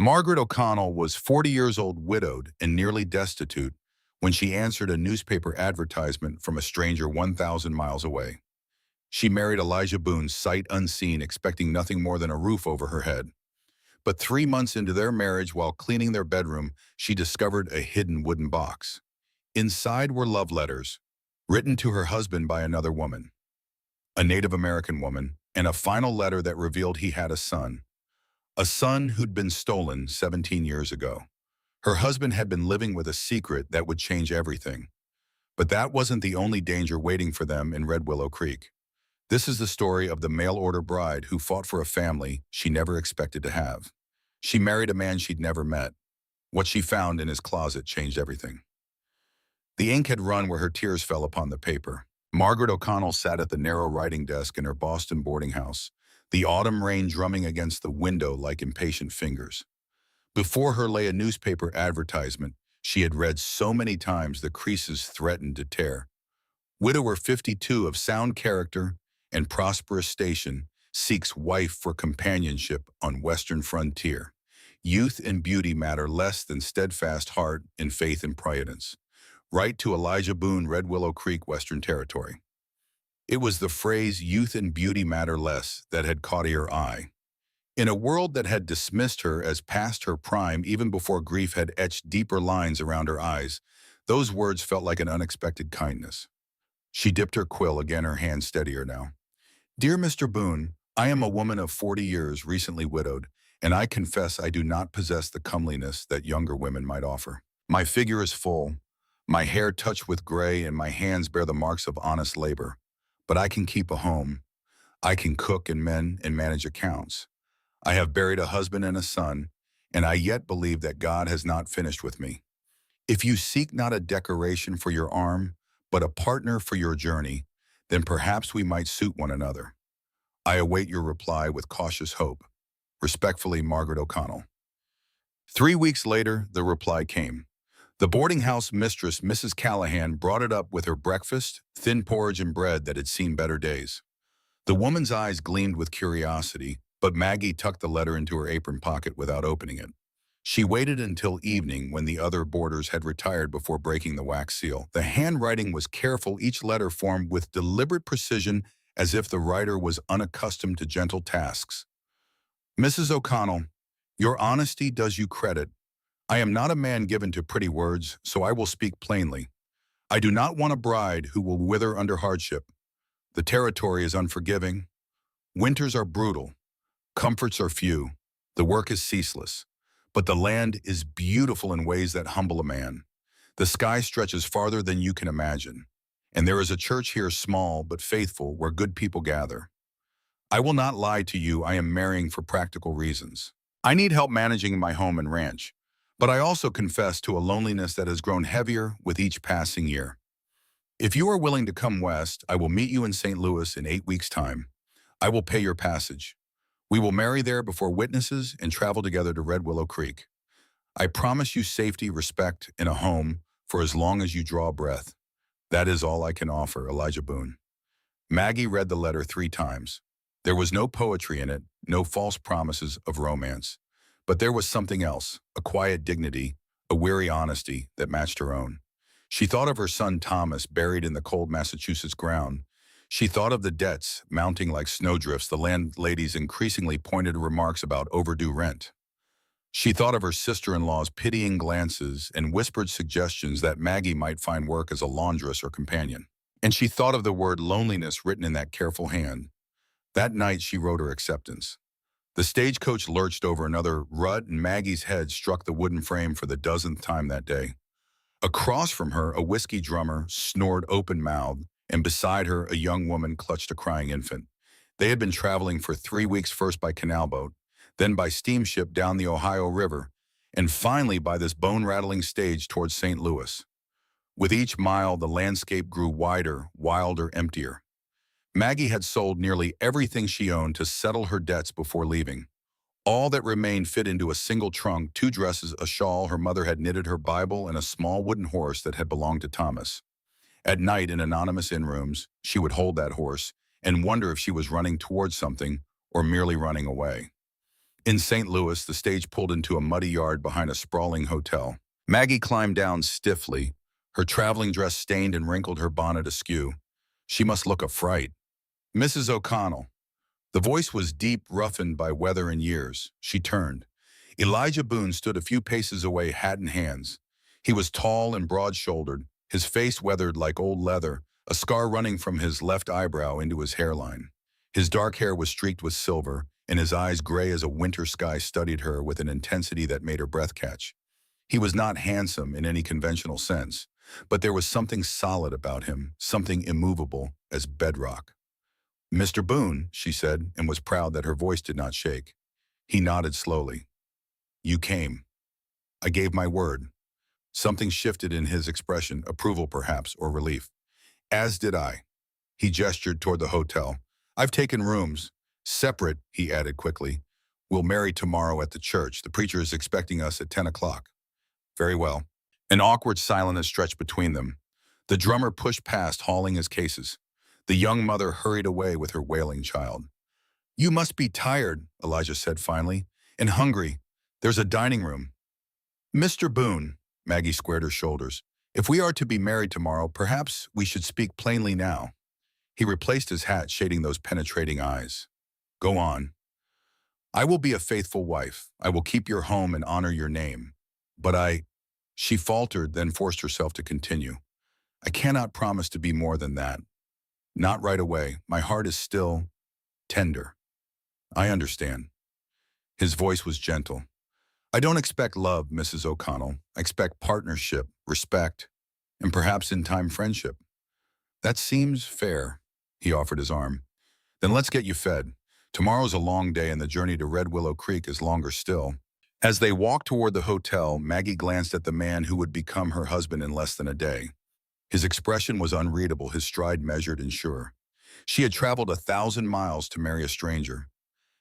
Margaret O'Connell was 40 years old, widowed, and nearly destitute when she answered a newspaper advertisement from a stranger 1,000 miles away. She married Elijah Boone sight unseen, expecting nothing more than a roof over her head. But 3 months into their marriage, while cleaning their bedroom, she discovered a hidden wooden box. Inside were love letters, written to her husband by another woman, a Native American woman, and a final letter that revealed he had a son who'd been stolen 17 years ago. Her husband had been living with a secret that would change everything. But that wasn't the only danger waiting for them in Red Willow Creek. This is the story of the mail-order bride who fought for a family she never expected to have. She married a man she'd never met. What she found in his closet changed everything. The ink had run where her tears fell upon the paper. Margaret O'Connell sat at the narrow writing desk in her Boston boarding house, the autumn rain drumming against the window like impatient fingers. Before her lay a newspaper advertisement she had read so many times the creases threatened to tear. Widower 52 of sound character and prosperous station seeks wife for companionship on western frontier. Youth and beauty matter less than steadfast heart and faith and prudence. Write to Elijah Boone, Red Willow Creek, Western Territory. It was the phrase youth and beauty matter less that had caught her eye. In a world that had dismissed her as past her prime even before grief had etched deeper lines around her eyes, those words felt like an unexpected kindness. She dipped her quill, again her hand steadier now. Dear Mr. Boone, I am a woman of 40 years, recently widowed, and I confess I do not possess the comeliness that younger women might offer. My figure is full, my hair touched with gray, and my hands bear the marks of honest labor. But I can keep a home. I can cook and mend and manage accounts. I have buried a husband and a son, and I yet believe that God has not finished with me. If you seek not a decoration for your arm, but a partner for your journey, then perhaps we might suit one another. I await your reply with cautious hope. Respectfully, Margaret O'Connell. 3 weeks later, the reply came. The boarding house mistress, Mrs. Callahan, brought it up with her breakfast, thin porridge and bread that had seen better days. The woman's eyes gleamed with curiosity, but Maggie tucked the letter into her apron pocket without opening it. She waited until evening when the other boarders had retired before breaking the wax seal. The handwriting was careful, each letter formed with deliberate precision as if the writer was unaccustomed to gentle tasks. Mrs. O'Connell, your honesty does you credit. I am not a man given to pretty words, so I will speak plainly. I do not want a bride who will wither under hardship. The territory is unforgiving. Winters are brutal. Comforts are few. The work is ceaseless. But the land is beautiful in ways that humble a man. The sky stretches farther than you can imagine. And there is a church here, small but faithful, where good people gather. I will not lie to you, I am marrying for practical reasons. I need help managing my home and ranch. But I also confess to a loneliness that has grown heavier with each passing year. If you are willing to come west, I will meet you in St. Louis in 8 weeks' time. I will pay your passage. We will marry there before witnesses and travel together to Red Willow Creek. I promise you safety, respect, and a home for as long as you draw breath. That is all I can offer, Elijah Boone. Maggie read the letter 3 times. There was no poetry in it, no false promises of romance. But there was something else, a quiet dignity, a weary honesty that matched her own. She thought of her son Thomas buried in the cold Massachusetts ground. She thought of the debts mounting like snowdrifts, the landlady's increasingly pointed remarks about overdue rent. She thought of her sister-in-law's pitying glances and whispered suggestions that Maggie might find work as a laundress or companion. And she thought of the word loneliness written in that careful hand. That night she wrote her acceptance. The stagecoach lurched over another rut, and Maggie's head struck the wooden frame for the dozenth time that day. Across from her, a whiskey drummer snored open-mouthed, and beside her, a young woman clutched a crying infant. They had been traveling for 3 weeks, first by canal boat, then by steamship down the Ohio River, and finally by this bone-rattling stage towards St. Louis. With each mile, the landscape grew wider, wilder, emptier. Maggie had sold nearly everything she owned to settle her debts before leaving. All that remained fit into a single trunk: 2 dresses, a shawl her mother had knitted, her Bible, and a small wooden horse that had belonged to Thomas. At night, in anonymous inn-rooms, she would hold that horse and wonder if she was running towards something or merely running away. In St. Louis, the stage pulled into a muddy yard behind a sprawling hotel. Maggie climbed down stiffly, her traveling dress stained and wrinkled, her bonnet askew. She must look a fright. Mrs. O'Connell. The voice was deep, roughened by weather and years. She turned. Elijah Boone stood a few paces away, hat in hands. He was tall and broad-shouldered, his face weathered like old leather, a scar running from his left eyebrow into his hairline. His dark hair was streaked with silver, and his eyes, gray as a winter sky, studied her with an intensity that made her breath catch. He was not handsome in any conventional sense, but there was something solid about him, something immovable as bedrock. "Mr. Boone," she said, and was proud that her voice did not shake. He nodded slowly. "You came. I gave my word." Something shifted in his expression, approval perhaps, or relief. "As did I." He gestured toward the hotel. "I've taken rooms. Separate," he added quickly. "We'll marry tomorrow at the church. The preacher is expecting us at 10 o'clock. "Very well." An awkward silence stretched between them. The drummer pushed past, hauling his cases. The young mother hurried away with her wailing child. "You must be tired," Elijah said finally, "and hungry. There's a dining room." "Mr. Boone," Maggie squared her shoulders, "if we are to be married tomorrow, perhaps we should speak plainly now." He replaced his hat, shading those penetrating eyes. "Go on." "I will be a faithful wife. I will keep your home and honor your name. But She faltered, then forced herself to continue. "I cannot promise to be more than that. Not right away. My heart is still tender." "I understand." His voice was gentle. "I don't expect love, Mrs. O'Connell. I expect partnership, respect, and perhaps in time friendship." "That seems fair." He offered his arm. "Then let's get you fed. Tomorrow's a long day and the journey to Red Willow Creek is longer still." As they walked toward the hotel, Maggie glanced at the man who would become her husband in less than a day. His expression was unreadable, his stride measured and sure. She had traveled 1,000 miles to marry a stranger.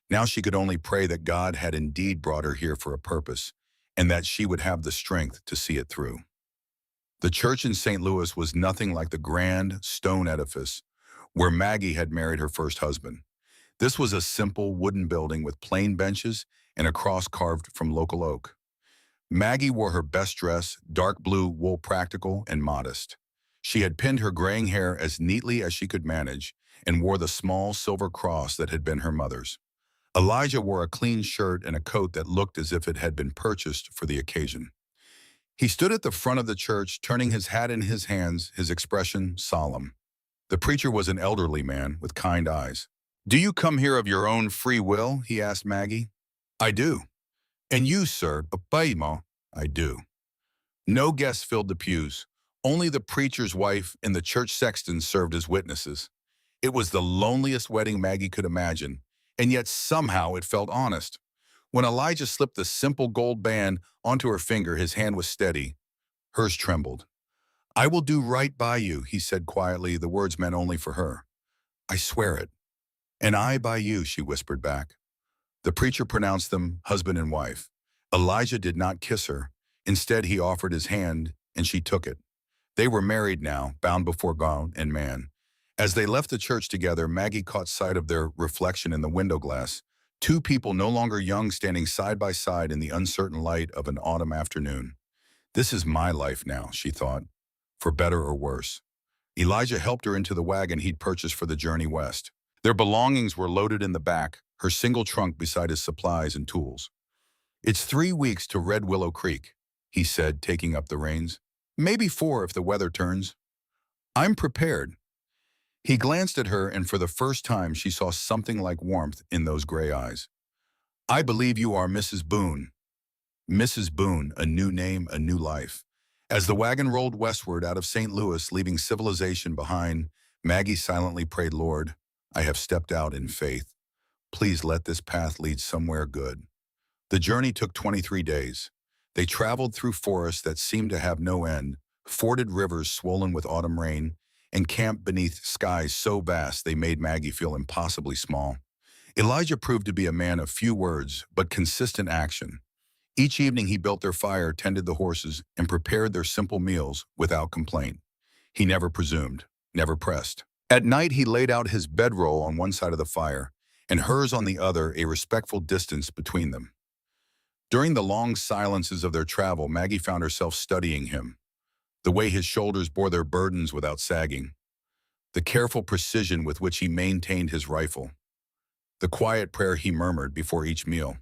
Now she could only pray that God had indeed brought her here for a purpose, and that she would have the strength to see it through. The church in St. Louis was nothing like the grand stone edifice where Maggie had married her first husband. This was a simple wooden building with plain benches and a cross carved from local oak. Maggie wore her best dress, dark blue wool, practical and modest. She had pinned her graying hair as neatly as she could manage and wore the small silver cross that had been her mother's. Elijah wore a clean shirt and a coat that looked as if it had been purchased for the occasion. He stood at the front of the church, turning his hat in his hands, his expression solemn. The preacher was an elderly man with kind eyes. "Do you come here of your own free will?" he asked Maggie. "I do." "And you, sir, Paimo?" "I do." No guests filled the pews. Only the preacher's wife and the church sexton served as witnesses. It was the loneliest wedding Maggie could imagine, and yet somehow it felt honest. When Elijah slipped the simple gold band onto her finger, his hand was steady. Hers trembled. "I will do right by you," he said quietly, the words meant only for her. "I swear it." "And I by you," she whispered back. The preacher pronounced them husband and wife. Elijah did not kiss her. Instead, he offered his hand, and she took it. They were married now, bound before God and man. As they left the church together, Maggie caught sight of their reflection in the window glass. Two people no longer young standing side by side in the uncertain light of an autumn afternoon. "This is my life now," she thought, "for better or worse." Elijah helped her into the wagon he'd purchased for the journey west. Their belongings were loaded in the back, her single trunk beside his supplies and tools. "It's 3 weeks to Red Willow Creek," he said, taking up the reins. "Maybe 4 if the weather turns." "I'm prepared." He glanced at her, and for the first time she saw something like warmth in those gray eyes. "I believe you are Mrs. Boone." Mrs. Boone, a new name, a new life. As the wagon rolled westward out of St. Louis, leaving civilization behind, Maggie silently prayed, "Lord, I have stepped out in faith. Please let this path lead somewhere good." The journey took 23 days. They traveled through forests that seemed to have no end, forded rivers swollen with autumn rain, and camped beneath skies so vast they made Maggie feel impossibly small. Elijah proved to be a man of few words, but consistent action. Each evening he built their fire, tended the horses, and prepared their simple meals without complaint. He never presumed, never pressed. At night he laid out his bedroll on one side of the fire, and hers on the other, a respectful distance between them. During the long silences of their travel, Maggie found herself studying him, the way his shoulders bore their burdens without sagging, the careful precision with which he maintained his rifle, the quiet prayer he murmured before each meal.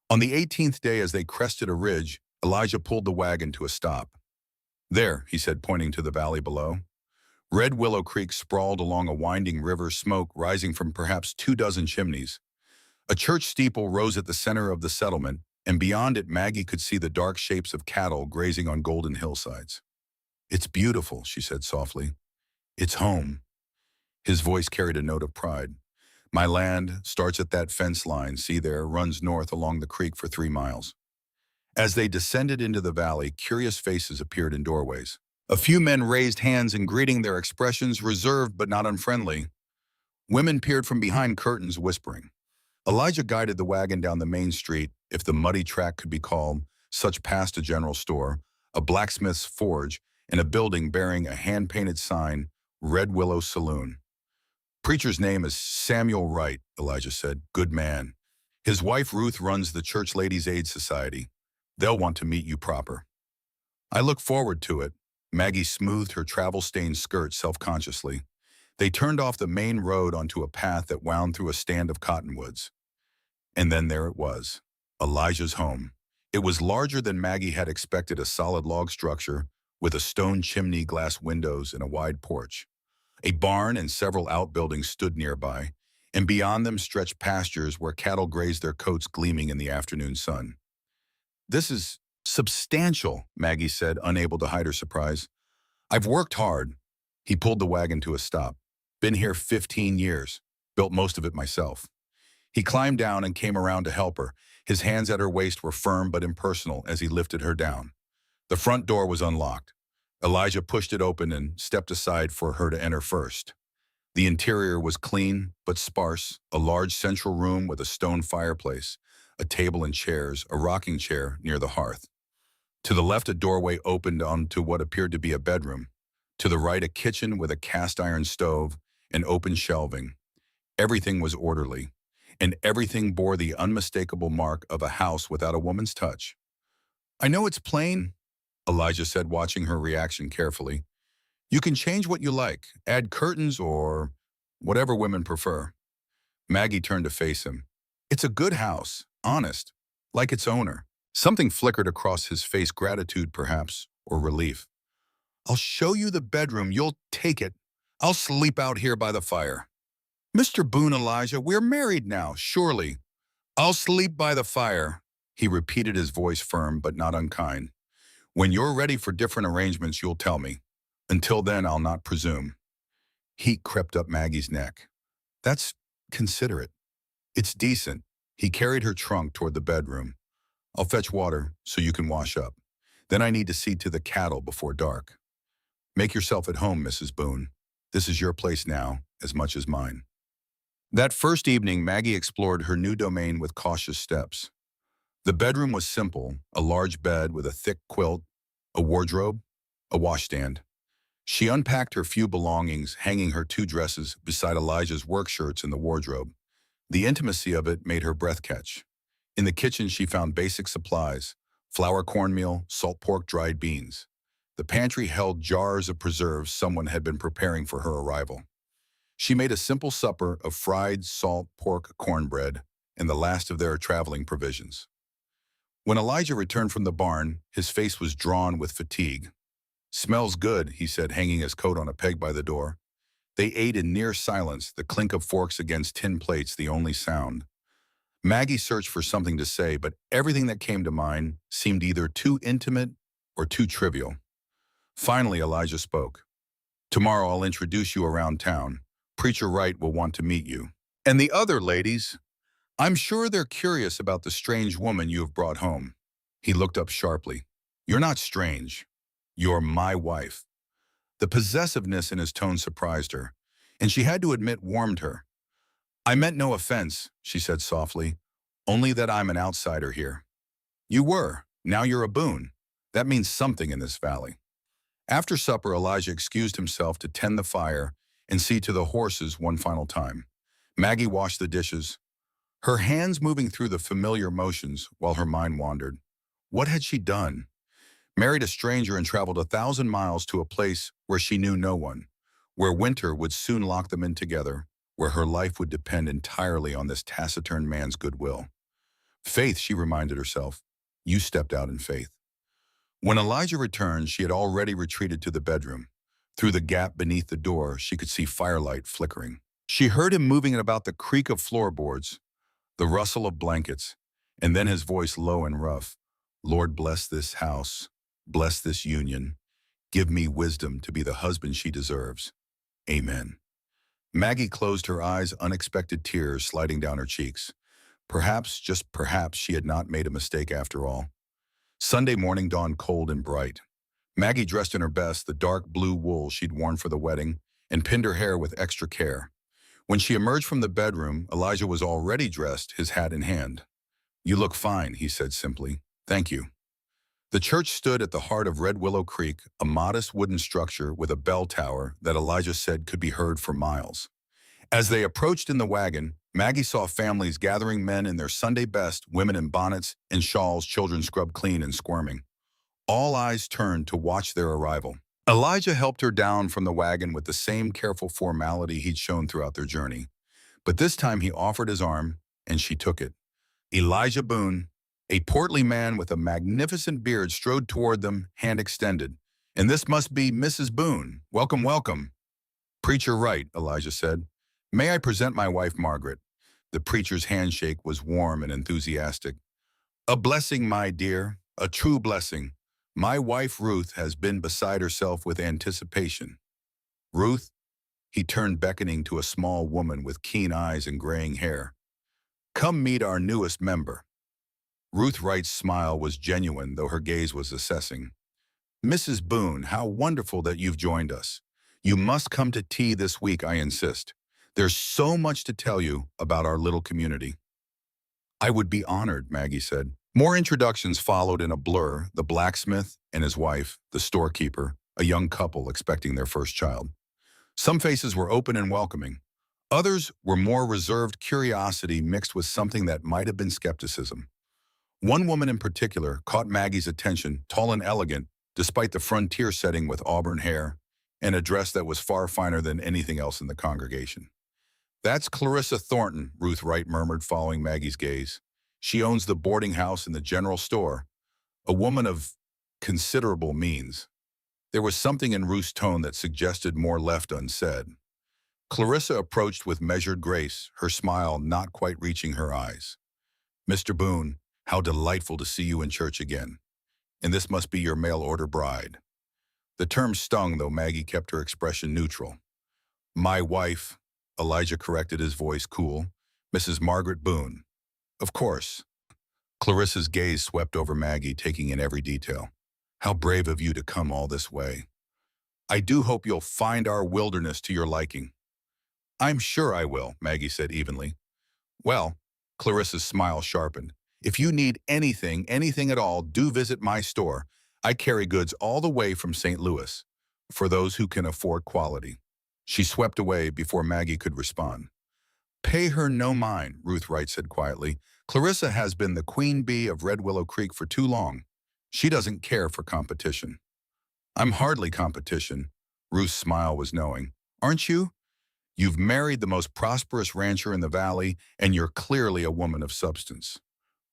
On the 18th day, as they crested a ridge, Elijah pulled the wagon to a stop. "There," he said, pointing to the valley below. Red Willow Creek sprawled along a winding river, smoke rising from perhaps 24 chimneys. A church steeple rose at the center of the settlement, and beyond it Maggie could see the dark shapes of cattle grazing on golden hillsides. "It's beautiful," she said softly. "It's home." His voice carried a note of pride. "My land starts at that fence line, see there, runs north along the creek for 3 miles. As they descended into the valley, curious faces appeared in doorways. A few men raised hands in greeting, their expressions reserved but not unfriendly. Women peered from behind curtains, whispering. Elijah guided the wagon down the main street, if the muddy track could be called, such past a general store, a blacksmith's forge, and a building bearing a hand-painted sign, Red Willow Saloon. "Preacher's name is Samuel Wright," Elijah said. "Good man. His wife Ruth runs the Church Ladies' Aid Society. They'll want to meet you proper." "I look forward to it." Maggie smoothed her travel-stained skirt self-consciously. They turned off the main road onto a path that wound through a stand of cottonwoods. And then there it was, Elijah's home. It was larger than Maggie had expected, a solid log structure with a stone chimney, glass windows, and a wide porch. A barn and several outbuildings stood nearby, and beyond them stretched pastures where cattle grazed, their coats gleaming in the afternoon sun. "This is substantial," Maggie said, unable to hide her surprise. "I've worked hard." He pulled the wagon to a stop. "Been here 15 years. Built most of it myself." He climbed down and came around to help her. His hands at her waist were firm but impersonal as he lifted her down. The front door was unlocked. Elijah pushed it open and stepped aside for her to enter first. The interior was clean but sparse, a large central room with a stone fireplace, a table and chairs, a rocking chair near the hearth. To the left, a doorway opened onto what appeared to be a bedroom. To the right, a kitchen with a cast-iron stove and open shelving. Everything was orderly, and everything bore the unmistakable mark of a house without a woman's touch. "I know it's plain," Elijah said, watching her reaction carefully. "You can change what you like, add curtains or whatever women prefer." Maggie turned to face him. "It's a good house, honest, like its owner." Something flickered across his face, gratitude perhaps, or relief. "I'll show you the bedroom, you'll take it. I'll sleep out here by the fire." "Mr. Boone, Elijah, we're married now, surely." "I'll sleep by the fire," he repeated, his voice firm but not unkind. "When you're ready for different arrangements, you'll tell me. Until then, I'll not presume." Heat crept up Maggie's neck. "That's considerate. It's decent." He carried her trunk toward the bedroom. "I'll fetch water so you can wash up. Then I need to see to the cattle before dark. Make yourself at home, Mrs. Boone. This is your place now, as much as mine." That first evening, Maggie explored her new domain with cautious steps. The bedroom was simple, a large bed with a thick quilt, a wardrobe, a washstand. She unpacked her few belongings, hanging her 2 dresses beside Elijah's work shirts in the wardrobe. The intimacy of it made her breath catch. In the kitchen, she found basic supplies: flour, cornmeal, salt pork, dried beans. The pantry held jars of preserves someone had been preparing for her arrival. She made a simple supper of fried salt pork, cornbread, and the last of their traveling provisions. When Elijah returned from the barn, his face was drawn with fatigue. "Smells good," he said, hanging his coat on a peg by the door. They ate in near silence, the clink of forks against tin plates the only sound. Maggie searched for something to say, but everything that came to mind seemed either too intimate or too trivial. Finally, Elijah spoke. "Tomorrow I'll introduce you around town. Preacher Wright will want to meet you. And the other ladies, I'm sure they're curious about the strange woman you have brought home." He looked up sharply. "You're not strange. You're my wife." The possessiveness in his tone surprised her, and she had to admit warmed her. "I meant no offense," she said softly, "only that I'm an outsider here." "You were. Now you're a Boone. That means something in this valley." After supper, Elijah excused himself to tend the fire and see to the horses one final time. Maggie washed the dishes, her hands moving through the familiar motions while her mind wandered. What had she done? Married a stranger and traveled 1,000 miles to a place where she knew no one, where winter would soon lock them in together, where her life would depend entirely on this taciturn man's goodwill. Faith, she reminded herself. You stepped out in faith. When Elijah returned, she had already retreated to the bedroom. Through the gap beneath the door, she could see firelight flickering. She heard him moving about the creak of floorboards, the rustle of blankets, and then his voice low and rough. Lord, bless this house, bless this union. Give me wisdom to be the husband she deserves. Amen. Maggie closed her eyes, unexpected tears sliding down her cheeks. Perhaps, just perhaps, she had not made a mistake after all. Sunday morning dawned cold and bright. Maggie dressed in her best, the dark blue wool she'd worn for the wedding, and pinned her hair with extra care. When she emerged from the bedroom, Elijah was already dressed, his hat in hand. You look fine, he said simply. Thank you. The church stood at the heart of Red Willow Creek, a modest wooden structure with a bell tower that Elijah said could be heard for miles. As they approached in the wagon, Maggie saw families gathering, men in their Sunday best, women in bonnets and shawls, children scrubbed clean and squirming. All eyes turned to watch their arrival. Elijah helped her down from the wagon with the same careful formality he'd shown throughout their journey. But this time he offered his arm, and she took it. Elijah Boone, a portly man with a magnificent beard, strode toward them, hand extended. And this must be Mrs. Boone. Welcome, welcome. Preacher Wright, Elijah said. May I present my wife, Margaret? The preacher's handshake was warm and enthusiastic. A blessing, my dear, a true blessing. My wife, Ruth, has been beside herself with anticipation. Ruth? He turned, beckoning to a small woman with keen eyes and graying hair. Come meet our newest member. Ruth Wright's smile was genuine, though her gaze was assessing. Mrs. Boone, how wonderful that you've joined us. You must come to tea this week, I insist. There's so much to tell you about our little community. I would be honored, Maggie said. More introductions followed in a blur, the blacksmith and his wife, the storekeeper, a young couple expecting their first child. Some faces were open and welcoming. Others were more reserved, curiosity mixed with something that might have been skepticism. One woman in particular caught Maggie's attention, tall and elegant, despite the frontier setting with auburn hair and a dress that was far finer than anything else in the congregation. That's Clarissa Thornton, Ruth Wright murmured, following Maggie's gaze. She owns the boarding house and the general store, a woman of considerable means. There was something in Ruth's tone that suggested more left unsaid. Clarissa approached with measured grace, her smile not quite reaching her eyes. Mr. Boone, how delightful to see you in church again. And this must be your mail-order bride. The term stung, though Maggie kept her expression neutral. My wife, Elijah corrected, his voice cool, Mrs. Margaret Boone. Of course. Clarissa's gaze swept over Maggie, taking in every detail. How brave of you to come all this way. I do hope you'll find our wilderness to your liking. I'm sure I will, Maggie said evenly. Well, Clarissa's smile sharpened. If you need anything at all, do visit my store. I carry goods all the way from St. Louis, for those who can afford quality. She swept away before Maggie could respond. Pay her no mind, Ruth Wright said quietly. Clarissa has been the queen bee of Red Willow Creek for too long. She doesn't care for competition. I'm hardly competition. Ruth's smile was knowing. Aren't you? You've married the most prosperous rancher in the valley, and you're clearly a woman of substance.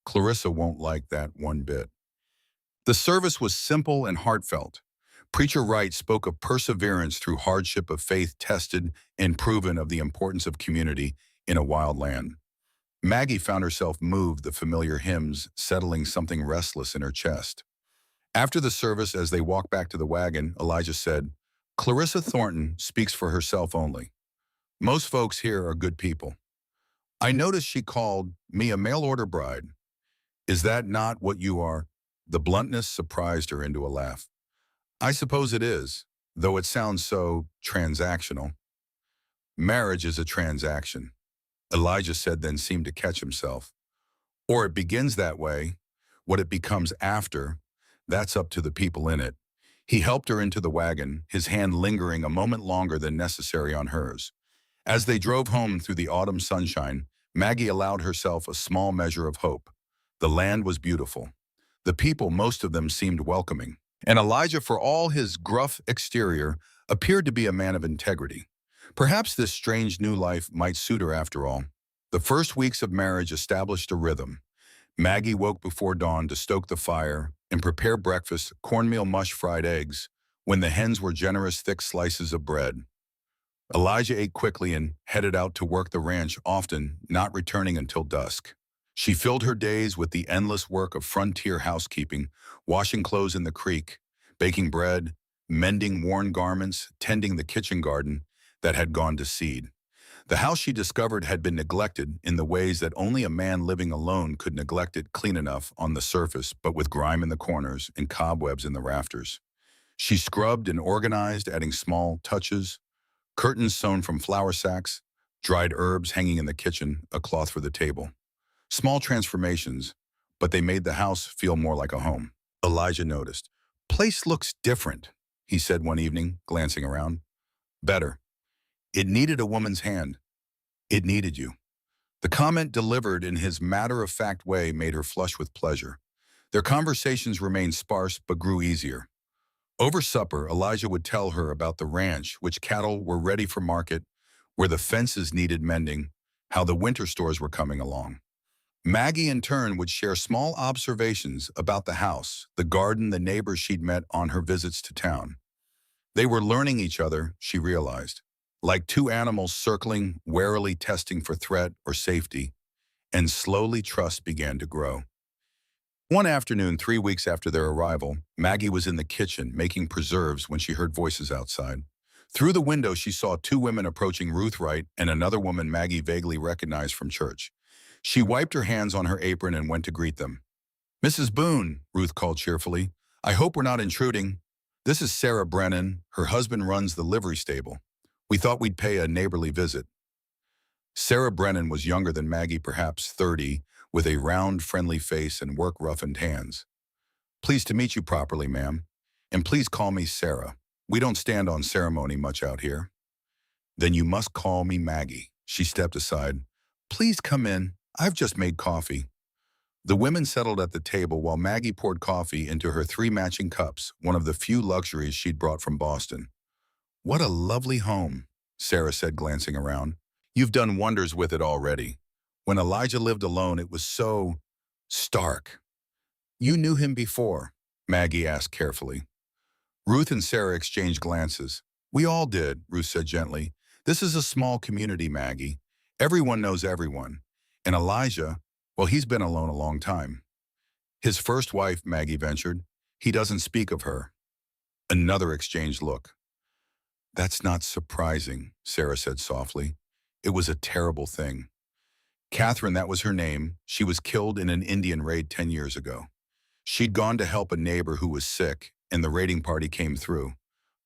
Clarissa won't like that one bit. The service was simple and heartfelt. Preacher Wright spoke of perseverance through hardship, of faith tested and proven, of the importance of community in a wild land. Maggie found herself moved, the familiar hymns settling something restless in her chest. After the service, as they walked back to the wagon, Elijah said, Clarissa Thornton speaks for herself only. Most folks here are good people. I noticed she called me a mail-order bride. Is that not what you are? The bluntness surprised her into a laugh. I suppose it is, though it sounds so transactional. Marriage is a transaction, Elijah said, then seemed to catch himself. Or it begins that way. What it becomes after, that's up to the people in it. He helped her into the wagon, his hand lingering a moment longer than necessary on hers. As they drove home through the autumn sunshine, Maggie allowed herself a small measure of hope. The land was beautiful. The people, most of them, seemed welcoming. And Elijah, for all his gruff exterior, appeared to be a man of integrity. Perhaps this strange new life might suit her after all. The first weeks of marriage established a rhythm. Maggie woke before dawn to stoke the fire and prepare breakfast, cornmeal mush, fried eggs, when the hens were generous thick slices of bread. Elijah ate quickly and headed out to work the ranch, often not returning until dusk. She filled her days with the endless work of frontier housekeeping, washing clothes in the creek, baking bread, mending worn garments, tending the kitchen garden that had gone to seed. The house, she discovered, had been neglected in the ways that only a man living alone could neglect it, clean enough on the surface, but with grime in the corners and cobwebs in the rafters. She scrubbed and organized, adding small touches: curtains sewn from flour sacks, dried herbs hanging in the kitchen, a cloth for the table. Small transformations, but they made the house feel more like a home. Elijah noticed. "Place looks different," he said one evening, glancing around. "Better. It needed a woman's hand. It needed you." The comment, delivered in his matter-of-fact way, made her flush with pleasure. Their conversations remained sparse but grew easier. Over supper, Elijah would tell her about the ranch, which cattle were ready for market, where the fences needed mending, how the winter stores were coming along. Maggie, in turn, would share small observations about the house, the garden, the neighbors she'd met on her visits to town. They were learning each other, she realized, like two animals circling, warily testing for threat or safety, and slowly trust began to grow. One afternoon, 3 weeks after their arrival, Maggie was in the kitchen making preserves when she heard voices outside. Through the window, she saw two women approaching: Ruth Wright and another woman Maggie vaguely recognized from church. She wiped her hands on her apron and went to greet them. "Mrs. Boone," Ruth called cheerfully. "I hope we're not intruding. This is Sarah Brennan. Her husband runs the livery stable. We thought we'd pay a neighborly visit." Sarah Brennan was younger than Maggie, perhaps 30, with a round, friendly face and work-roughened hands. "Pleased to meet you properly, ma'am. And please call me Sarah. We don't stand on ceremony much out here." "Then you must call me Maggie." She stepped aside. "Please come in. I've just made coffee." The women settled at the table while Maggie poured coffee into her 3 matching cups, one of the few luxuries she'd brought from Boston. "What a lovely home," Sarah said, glancing around. "You've done wonders with it already. When Elijah lived alone, it was so stark." "You knew him before?" Maggie asked carefully. Ruth and Sarah exchanged glances. "We all did," Ruth said gently. "This is a small community, Maggie. Everyone knows everyone. And Elijah, well, he's been alone a long time." "His first wife," Maggie ventured. "He doesn't speak of her." Another exchanged look. "That's not surprising," Sarah said softly. "It was a terrible thing. Catherine, that was her name. She was killed in an Indian raid 10 years ago. She'd gone to help a neighbor who was sick, and the raiding party came through,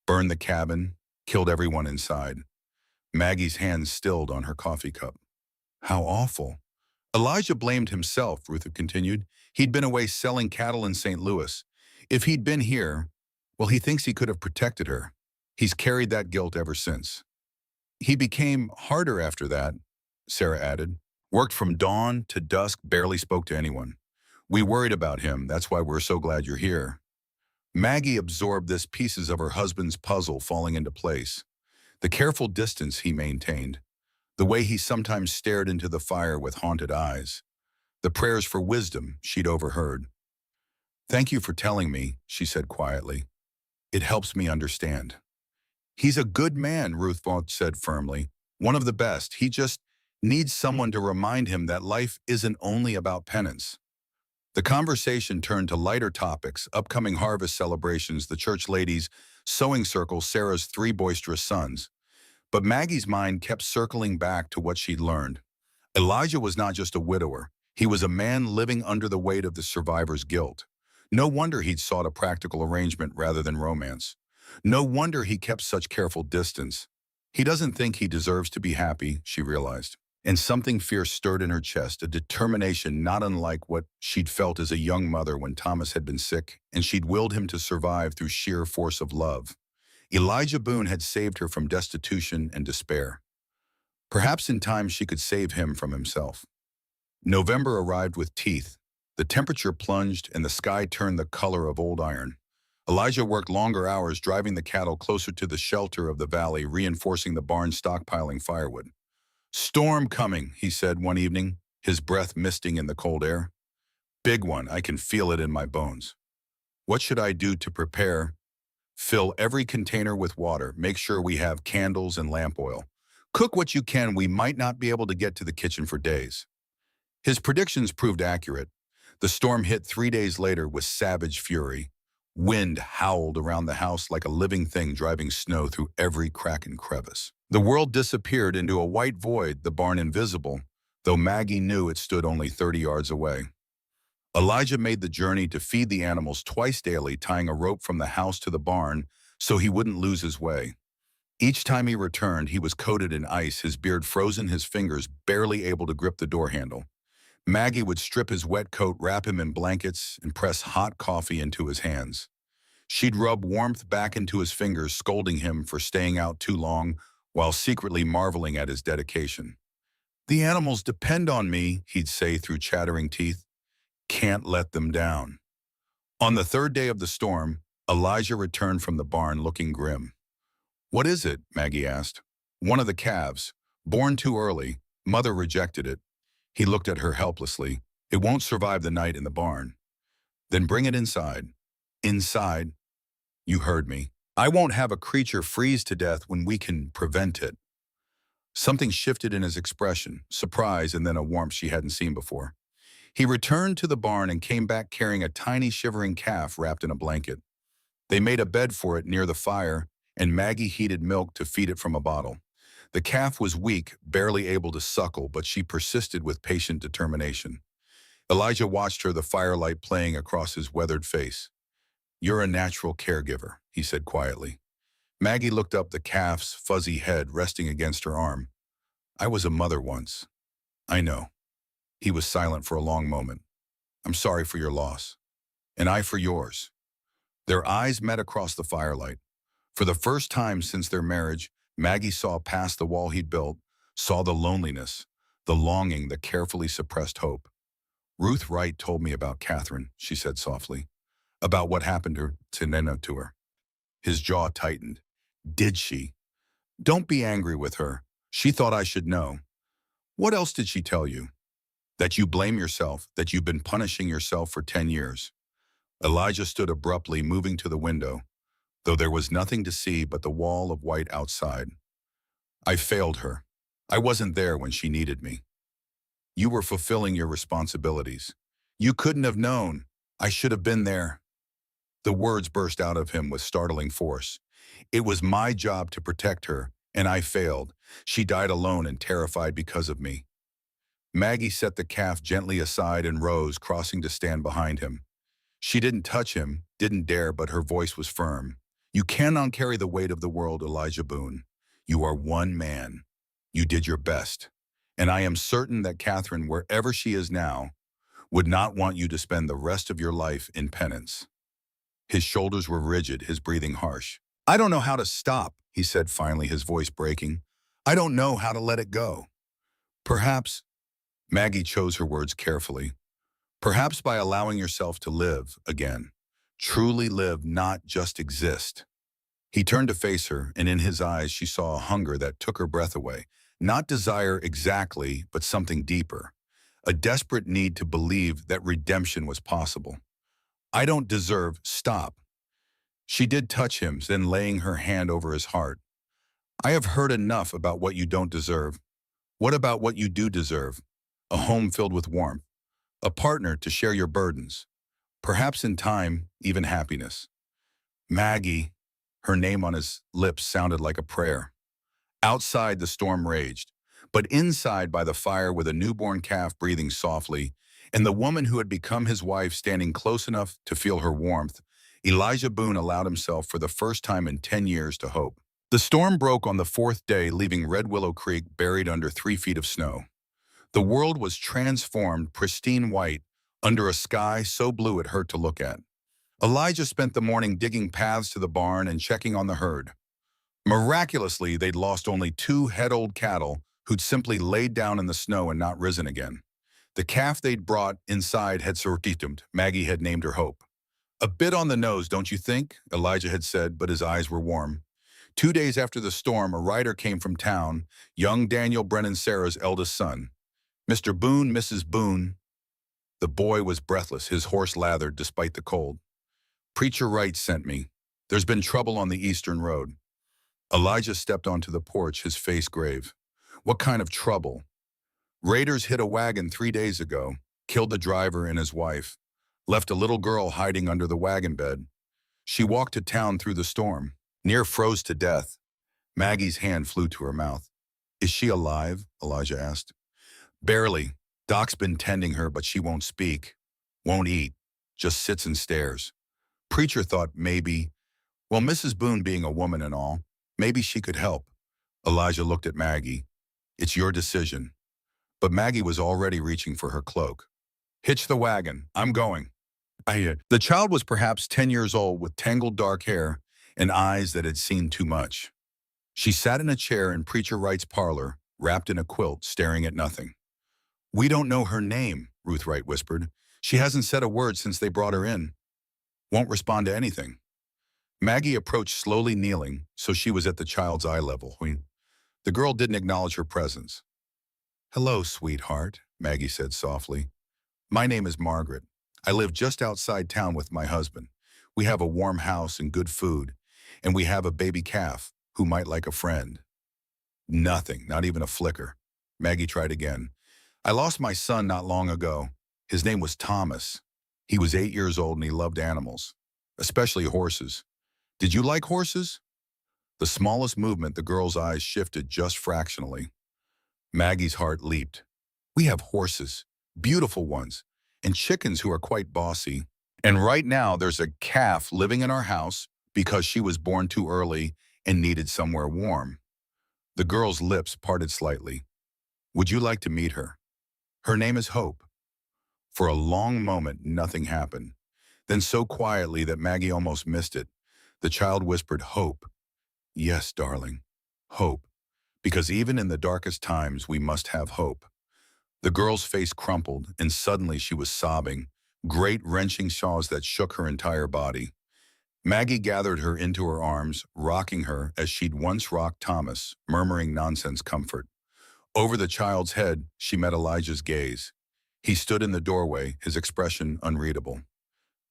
burned the cabin, killed everyone inside." Maggie's hands stilled on her coffee cup. "How awful." "Elijah blamed himself," Ruth continued. "He'd been away selling cattle in St. Louis. If he'd been here, well, he thinks he could have protected her. He's carried that guilt ever since. He became harder after that," Sarah added. "Worked from dawn to dusk, barely spoke to anyone. We worried about him. That's why we're so glad you're here." Maggie absorbed this, pieces of her husband's puzzle falling into place. The careful distance he maintained, the way he sometimes stared into the fire with haunted eyes, the prayers for wisdom she'd overheard. "Thank you for telling me," she said quietly. "It helps me understand." "He's a good man," Ruth said firmly. "One of the best. He just needs someone to remind him that life isn't only about penance." The conversation turned to lighter topics: upcoming harvest celebrations, the church ladies' sewing circle, Sarah's 3 boisterous sons. But Maggie's mind kept circling back to what she'd learned. Elijah was not just a widower. He was a man living under the weight of the survivor's guilt. No wonder he'd sought a practical arrangement rather than romance. No wonder he kept such careful distance. He doesn't think he deserves to be happy, she realized. And something fierce stirred in her chest, a determination not unlike what she'd felt as a young mother when Thomas had been sick, and she'd willed him to survive through sheer force of love. Elijah Boone had saved her from destitution and despair. Perhaps in time she could save him from himself. November arrived with teeth. The temperature plunged and the sky turned the color of old iron. Elijah worked longer hours driving the cattle closer to the shelter of the valley, reinforcing the barn stockpiling firewood. "Storm coming," he said one evening, his breath misting in the cold air. "Big one, I can feel it in my bones. What should I do to prepare?" "Fill every container with water. Make sure we have candles and lamp oil. Cook what you can. We might not be able to get to the kitchen for days." His predictions proved accurate. The storm hit 3 days later with savage fury. Wind howled around the house like a living thing, driving snow through every crack and crevice. The world disappeared into a white void, the barn invisible, though Maggie knew it stood only 30 yards away. Elijah made the journey to feed the animals twice daily, tying a rope from the house to the barn so he wouldn't lose his way. Each time he returned, he was coated in ice, his beard frozen, his fingers barely able to grip the door handle. Maggie would strip his wet coat, wrap him in blankets, and press hot coffee into his hands. She'd rub warmth back into his fingers, scolding him for staying out too long, while secretly marveling at his dedication. "The animals depend on me," he'd say through chattering teeth. "Can't let them down." On the third day of the storm, Elijah returned from the barn looking grim. "What is it?" Maggie asked. "One of the calves. Born too early. Mother rejected it." He looked at her helplessly. "It won't survive the night in the barn." "Then bring it inside." "Inside?" "You heard me. I won't have a creature freeze to death when we can prevent it." Something shifted in his expression, surprise and then a warmth she hadn't seen before. He returned to the barn and came back carrying a tiny shivering calf wrapped in a blanket. They made a bed for it near the fire, and Maggie heated milk to feed it from a bottle. The calf was weak, barely able to suckle, but she persisted with patient determination. Elijah watched her, the firelight playing across his weathered face. "You're a natural caregiver," he said quietly. Maggie looked up, the calf's fuzzy head resting against her arm. "I was a mother once." "I know." He was silent for a long moment. "I'm sorry for your loss." "And I for yours." Their eyes met across the firelight. For the first time since their marriage, Maggie saw past the wall he'd built, saw the loneliness, the longing, the carefully suppressed hope. "Ruth Wright told me about Catherine," she said softly. "About what happened to her." His jaw tightened. "Did she?" "Don't be angry with her. She thought I should know." "What else did she tell you?" "That you blame yourself, that you've been punishing yourself for 10 years. Elijah stood abruptly, moving to the window, though there was nothing to see but the wall of white outside. "I failed her. I wasn't there when she needed me." "You were fulfilling your responsibilities. You couldn't have known. I should have been there." The words burst out of him with startling force. "It was my job to protect her, and I failed. She died alone and terrified because of me." Maggie set the calf gently aside and rose, crossing to stand behind him. She didn't touch him, didn't dare, but her voice was firm. "You cannot carry the weight of the world, Elijah Boone. You are one man. You did your best. And I am certain that Catherine, wherever she is now, would not want you to spend the rest of your life in penance." His shoulders were rigid, his breathing harsh. "I don't know how to stop," he said finally, his voice breaking. "I don't know how to let it go. Perhaps," Maggie chose her words carefully, "perhaps by allowing yourself to live again. Truly live, not just exist." He turned to face her, and in his eyes she saw a hunger that took her breath away. Not desire exactly, but something deeper. A desperate need to believe that redemption was possible. "I don't deserve," stop. She did touch him, then laying her hand over his heart. "I have heard enough about what you don't deserve. What about what you do deserve? A home filled with warmth. A partner to share your burdens. Perhaps in time, even happiness." "Maggie," her name on his lips sounded like a prayer. Outside, the storm raged, but inside by the fire with a newborn calf breathing softly, and the woman who had become his wife standing close enough to feel her warmth, Elijah Boone allowed himself for the first time in 10 years to hope. The storm broke on the fourth day, leaving Red Willow Creek buried under 3 feet of snow. The world was transformed, pristine white, under a sky so blue it hurt to look at. Elijah spent the morning digging paths to the barn and checking on the herd. Miraculously, they'd lost only 2 head-old cattle, who'd simply laid down in the snow and not risen again. The calf they'd brought inside had sortitummed. Maggie had named her Hope. A bit on the nose, don't you think? Elijah had said, but his eyes were warm. 2 days after the storm, a rider came from town, young Daniel Brennan Sarah's eldest son. Mr. Boone, Mrs. Boone. The boy was breathless, his horse lathered despite the cold. Preacher Wright sent me. There's been trouble on the eastern road. Elijah stepped onto the porch, his face grave. What kind of trouble? Raiders hit a wagon 3 days ago, killed the driver and his wife, left a little girl hiding under the wagon bed. She walked to town through the storm, near froze to death. Maggie's hand flew to her mouth. Is she alive? Elijah asked. Barely. Doc's been tending her, but she won't speak, won't eat, just sits and stares. Preacher thought maybe, well, Mrs. Boone being a woman and all, maybe she could help. Elijah looked at Maggie. It's your decision. But Maggie was already reaching for her cloak. Hitch the wagon. I'm going. The child was perhaps 10 years old with tangled dark hair and eyes that had seen too much. She sat in a chair in Preacher Wright's parlor, wrapped in a quilt, staring at nothing. We don't know her name, Ruth Wright whispered. She hasn't said a word since they brought her in. Won't respond to anything. Maggie approached, slowly kneeling, so she was at the child's eye level. The girl didn't acknowledge her presence. Hello, sweetheart, Maggie said softly. My name is Margaret. I live just outside town with my husband. We have a warm house and good food, and we have a baby calf who might like a friend. Nothing, not even a flicker. Maggie tried again. I lost my son not long ago. His name was Thomas. He was 8 years old and he loved animals, especially horses. Did you like horses? The smallest movement, the girl's eyes shifted just fractionally. Maggie's heart leaped. We have horses, beautiful ones, and chickens who are quite bossy. And right now there's a calf living in our house because she was born too early and needed somewhere warm. The girl's lips parted slightly. Would you like to meet her? Her name is Hope. For a long moment, nothing happened. Then so quietly that Maggie almost missed it, the child whispered, Hope. Yes, darling, hope. Because even in the darkest times, we must have hope. The girl's face crumpled, and suddenly she was sobbing, great wrenching sobs that shook her entire body. Maggie gathered her into her arms, rocking her as she'd once rocked Thomas, murmuring nonsense comfort. Over the child's head, she met Elijah's gaze. He stood in the doorway, his expression unreadable.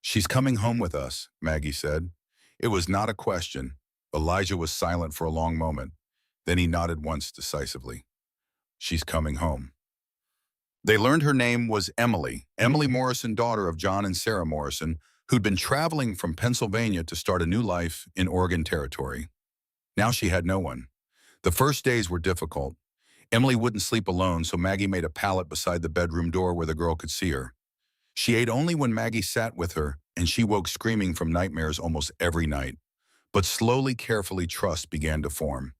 She's coming home with us, Maggie said. It was not a question. Elijah was silent for a long moment. Then he nodded once decisively. She's coming home. They learned her name was Emily Morrison, daughter of John and Sarah Morrison, who'd been traveling from Pennsylvania to start a new life in Oregon Territory. Now she had no one. The first days were difficult. Emily wouldn't sleep alone, so Maggie made a pallet beside the bedroom door where the girl could see her. She ate only when Maggie sat with her, and she woke screaming from nightmares almost every night. But slowly, carefully, trust began to form.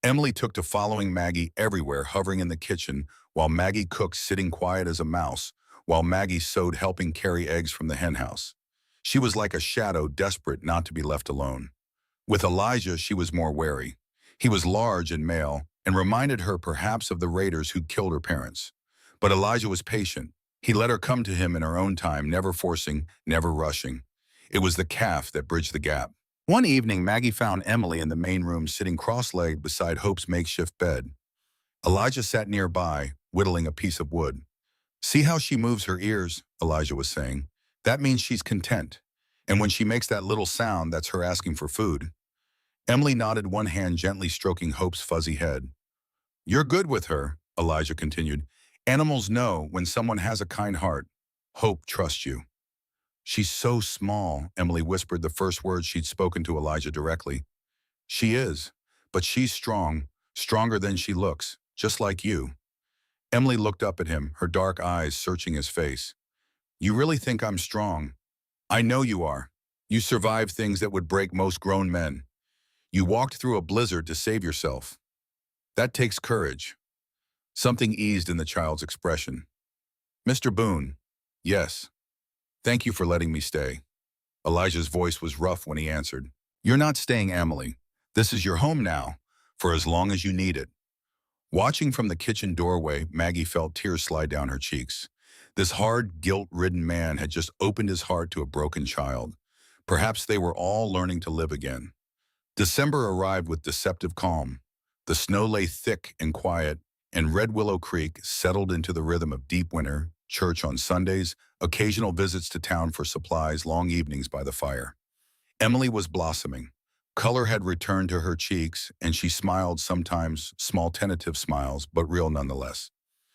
Emily took to following Maggie everywhere, hovering in the kitchen, while Maggie cooked, sitting quiet as a mouse, while Maggie sewed, helping carry eggs from the henhouse. She was like a shadow, desperate not to be left alone. With Elijah, she was more wary. He was large and male, and reminded her perhaps of the raiders who'd killed her parents. But Elijah was patient. He let her come to him in her own time, never forcing, never rushing. It was the calf that bridged the gap. One evening, Maggie found Emily in the main room sitting cross-legged beside Hope's makeshift bed. Elijah sat nearby, whittling a piece of wood. See how she moves her ears, Elijah was saying. That means she's content. And when she makes that little sound, that's her asking for food. Emily nodded, one hand gently stroking Hope's fuzzy head. You're good with her, Elijah continued. Animals know when someone has a kind heart. Hope trusts you. She's so small, Emily whispered the first words she'd spoken to Elijah directly. She is, but she's strong, stronger than she looks, just like you. Emily looked up at him, her dark eyes searching his face. You really think I'm strong? I know you are. You survived things that would break most grown men. You walked through a blizzard to save yourself. That takes courage. Something eased in the child's expression. Mr. Boone, yes. Thank you for letting me stay. Elijah's voice was rough when he answered. You're not staying, Emily. This is your home now, for as long as you need it. Watching from the kitchen doorway, Maggie felt tears slide down her cheeks. This hard, guilt-ridden man had just opened his heart to a broken child. Perhaps they were all learning to live again. December arrived with deceptive calm. The snow lay thick and quiet, and Red Willow Creek settled into the rhythm of deep winter, church on Sundays, occasional visits to town for supplies, long evenings by the fire. Emily was blossoming. Color had returned to her cheeks, and she smiled, sometimes small tentative smiles, but real nonetheless.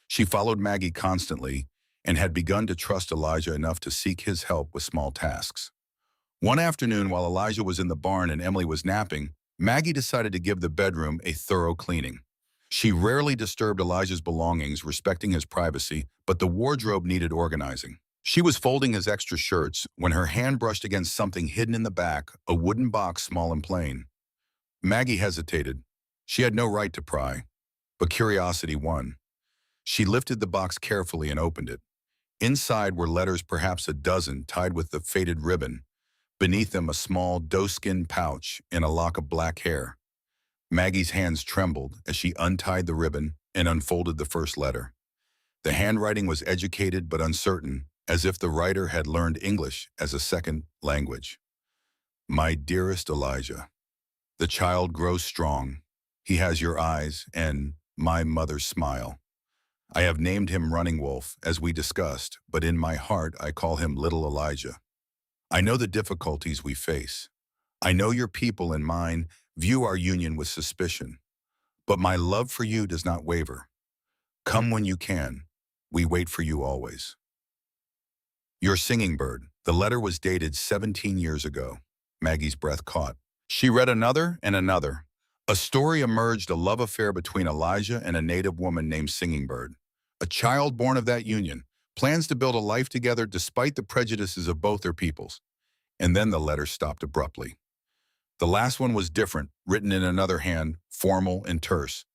She followed Maggie constantly and had begun to trust Elijah enough to seek his help with small tasks. One afternoon, while Elijah was in the barn and Emily was napping, Maggie decided to give the bedroom a thorough cleaning. She rarely disturbed Elijah's belongings, respecting his privacy, but the wardrobe needed organizing. She was folding his extra shirts when her hand brushed against something hidden in the back, a wooden box small and plain. Maggie hesitated. She had no right to pry, but curiosity won. She lifted the box carefully and opened it. Inside were letters, perhaps a dozen, tied with the faded ribbon. Beneath them, a small doe-skin pouch and a lock of black hair. Maggie's hands trembled as she untied the ribbon and unfolded the first letter. The handwriting was educated but uncertain, as if the writer had learned English as a second language. My dearest Elijah, the child grows strong. He has your eyes and my mother's smile. I have named him Running Wolf, as we discussed, but in my heart I call him Little Elijah. I know the difficulties we face. I know your people and mine view our union with suspicion, but my love for you does not waver. Come when you can. We wait for you always. Your singing bird. The letter was dated 17 years ago. Maggie's breath caught. She read another and another. A story emerged, a love affair between Elijah and a native woman named Singing Bird. A child born of that union, plans to build a life together despite the prejudices of both their peoples. And then the letter stopped abruptly. The last one was different, written in another hand, formal and terse.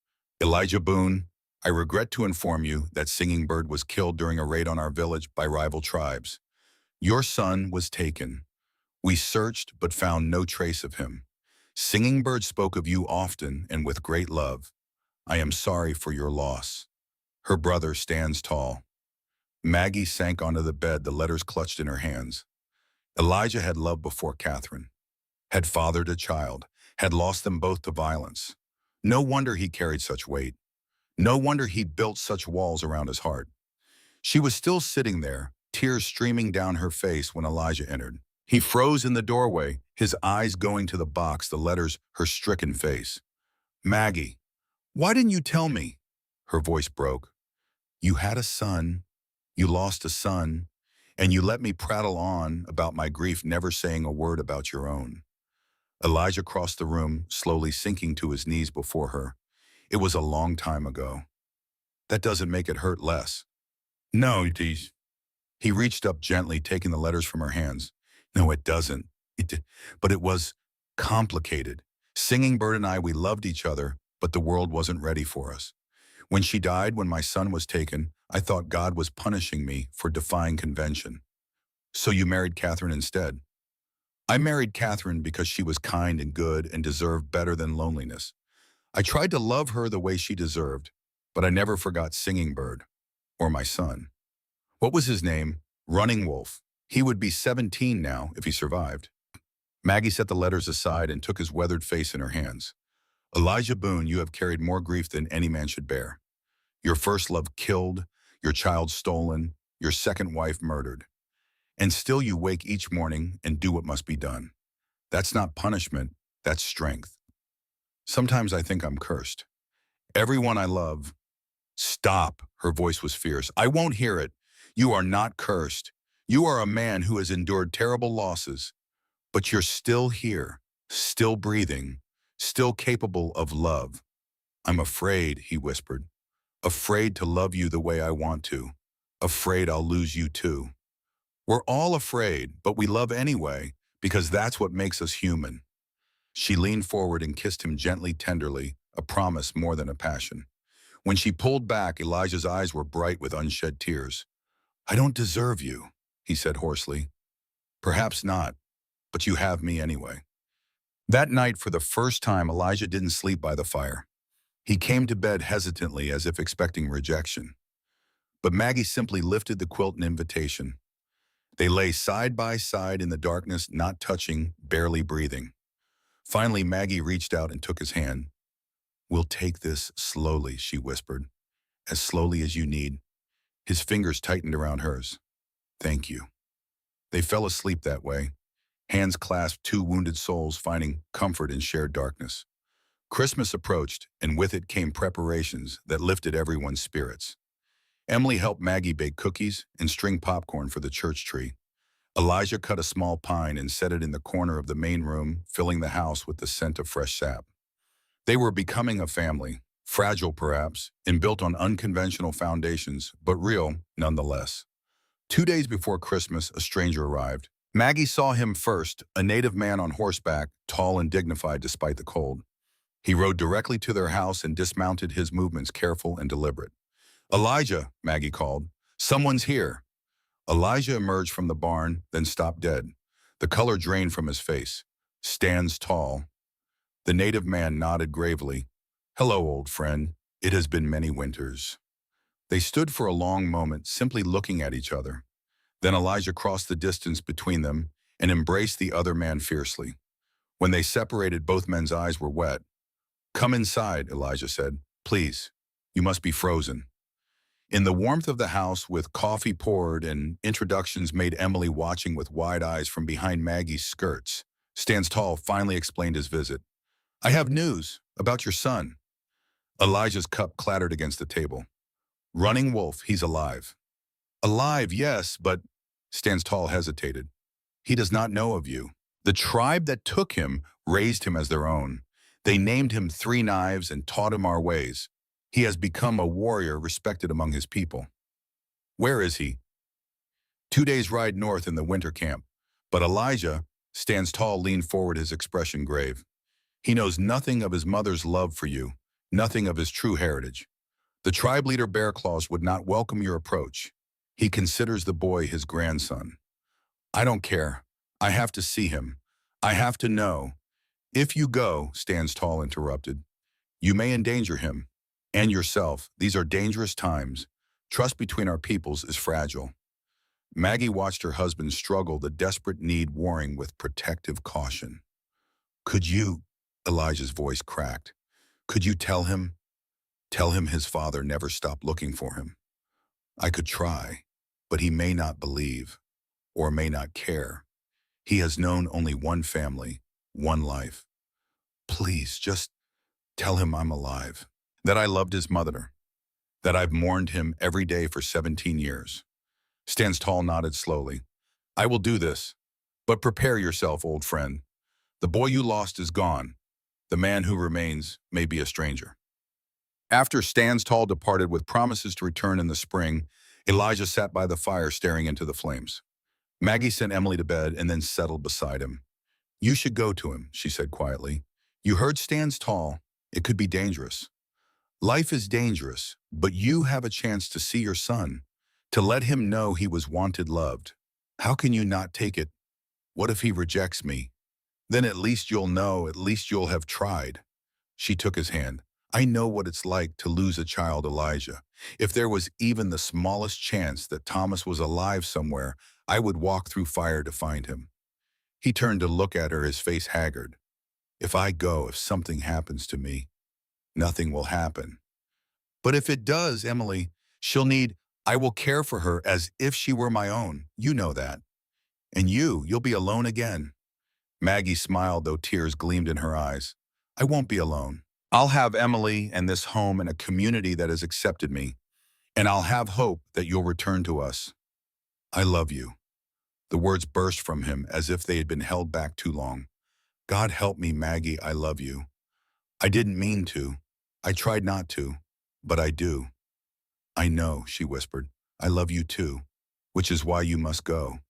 Elijah Boone, I regret to inform you that Singing Bird was killed during a raid on our village by rival tribes. Your son was taken. We searched but found no trace of him. Singing Bird spoke of you often and with great love. I am sorry for your loss. Her brother stands tall. Maggie sank onto the bed, the letters clutched in her hands. Elijah had loved before Catherine, had fathered a child, had lost them both to violence. No wonder he carried such weight. No wonder he built such walls around his heart. She was still sitting there, tears streaming down her face when Elijah entered. He froze in the doorway, his eyes going to the box, the letters, her stricken face. Maggie, why didn't you tell me? Her voice broke. You had a son, you lost a son, and you let me prattle on about my grief, never saying a word about your own. Elijah crossed the room, slowly sinking to his knees before her. It was a long time ago. That doesn't make it hurt less. No, it does. He reached up gently, taking the letters from her hands. No, it doesn't. But it was complicated. Singing Bird and I, we loved each other, but the world wasn't ready for us. When she died, when my son was taken, I thought God was punishing me for defying convention. So you married Catherine instead. I married Catherine because she was kind and good and deserved better than loneliness. I tried to love her the way she deserved, but I never forgot Singing Bird, or my son. What was his name? Running Wolf. He would be 17 now if he survived. Maggie set the letters aside and took his weathered face in her hands. Elijah Boone, you have carried more grief than any man should bear. Your first love killed, your child stolen, your second wife murdered. And still you wake each morning and do what must be done. That's not punishment, that's strength. Sometimes I think I'm cursed. Everyone I love. Stop, her voice was fierce. I won't hear it. You are not cursed. You are a man who has endured terrible losses, but you're still here, still breathing, still capable of love. I'm afraid, he whispered. Afraid to love you the way I want to. Afraid I'll lose you too. We're all afraid, but we love anyway, because that's what makes us human. She leaned forward and kissed him gently, tenderly, a promise more than a passion. When she pulled back, Elijah's eyes were bright with unshed tears. I don't deserve you, he said hoarsely. Perhaps not, but you have me anyway. That night, for the first time, Elijah didn't sleep by the fire. He came to bed hesitantly as if expecting rejection. But Maggie simply lifted the quilt in invitation. They lay side by side in the darkness, not touching, barely breathing. Finally, Maggie reached out and took his hand. "We'll take this slowly," she whispered. "As slowly as you need." His fingers tightened around hers. "Thank you." They fell asleep that way. Hands clasped, two wounded souls finding comfort in shared darkness. Christmas approached, and with it came preparations that lifted everyone's spirits. Emily helped Maggie bake cookies and string popcorn for the church tree. Elijah cut a small pine and set it in the corner of the main room, filling the house with the scent of fresh sap. They were becoming a family, fragile perhaps, and built on unconventional foundations, but real nonetheless. 2 days before Christmas, a stranger arrived. Maggie saw him first, a native man on horseback, tall and dignified despite the cold. He rode directly to their house and dismounted, his movements careful and deliberate. "Elijah," Maggie called. "Someone's here." Elijah emerged from the barn, then stopped dead. The color drained from his face. "Stands tall." The native man nodded gravely. "Hello, old friend. It has been many winters." They stood for a long moment, simply looking at each other. Then Elijah crossed the distance between them and embraced the other man fiercely. When they separated, both men's eyes were wet. "Come inside," Elijah said. "Please. You must be frozen." In the warmth of the house, with coffee poured and introductions made, Emily watching with wide eyes from behind Maggie's skirts, Stands Tall finally explained his visit. "I have news about your son." Elijah's cup clattered against the table. "Running Wolf, he's alive." "Alive, yes, but—" Stands Tall hesitated. "He does not know of you. The tribe that took him raised him as their own. They named him Three Knives and taught him our ways. He has become a warrior respected among his people." "Where is he?" "2 days' ride north in the winter camp." But Elijah, Stands Tall, leaned forward, his expression grave. "He knows nothing of his mother's love for you, nothing of his true heritage. The tribe leader Bear Claws would not welcome your approach. He considers the boy his grandson." "I don't care. I have to see him. I have to know." "If you go," Stands Tall interrupted, "you may endanger him. And yourself. These are dangerous times. Trust between our peoples is fragile." Maggie watched her husband struggle, the desperate need warring with protective caution. "Could you," Elijah's voice cracked, "could you tell him? Tell him his father never stopped looking for him." "I could try, but he may not believe, or may not care. He has known only one family, one life. Please, just tell him I'm alive. That I loved his mother. That I've mourned him every day for 17 years. Stands Tall nodded slowly. "I will do this. But prepare yourself, old friend. The boy you lost is gone. The man who remains may be a stranger." After Stands Tall departed with promises to return in the spring, Elijah sat by the fire staring into the flames. Maggie sent Emily to bed and then settled beside him. "You should go to him," she said quietly. "You heard Stands Tall. It could be dangerous. Life is dangerous, but you have a chance to see your son, to let him know he was wanted, loved. How can you not take it? What if he rejects me? Then at least you'll know, at least you'll have tried." She took his hand. "I know what it's like to lose a child, Elijah. If there was even the smallest chance that Thomas was alive somewhere, I would walk through fire to find him." He turned to look at her, his face haggard. "If I go, if something happens to me, nothing will happen." "But if it does, Emily, I will care for her as if she were my own. You know that. And you'll be alone again." Maggie smiled, though tears gleamed in her eyes. "I won't be alone. I'll have Emily and this home and a community that has accepted me. And I'll have hope that you'll return to us. I love you." The words burst from him as if they had been held back too long. "God help me, Maggie, I love you. I didn't mean to. I tried not to, but I do." "I know," she whispered. "I love you too, which is why you must go.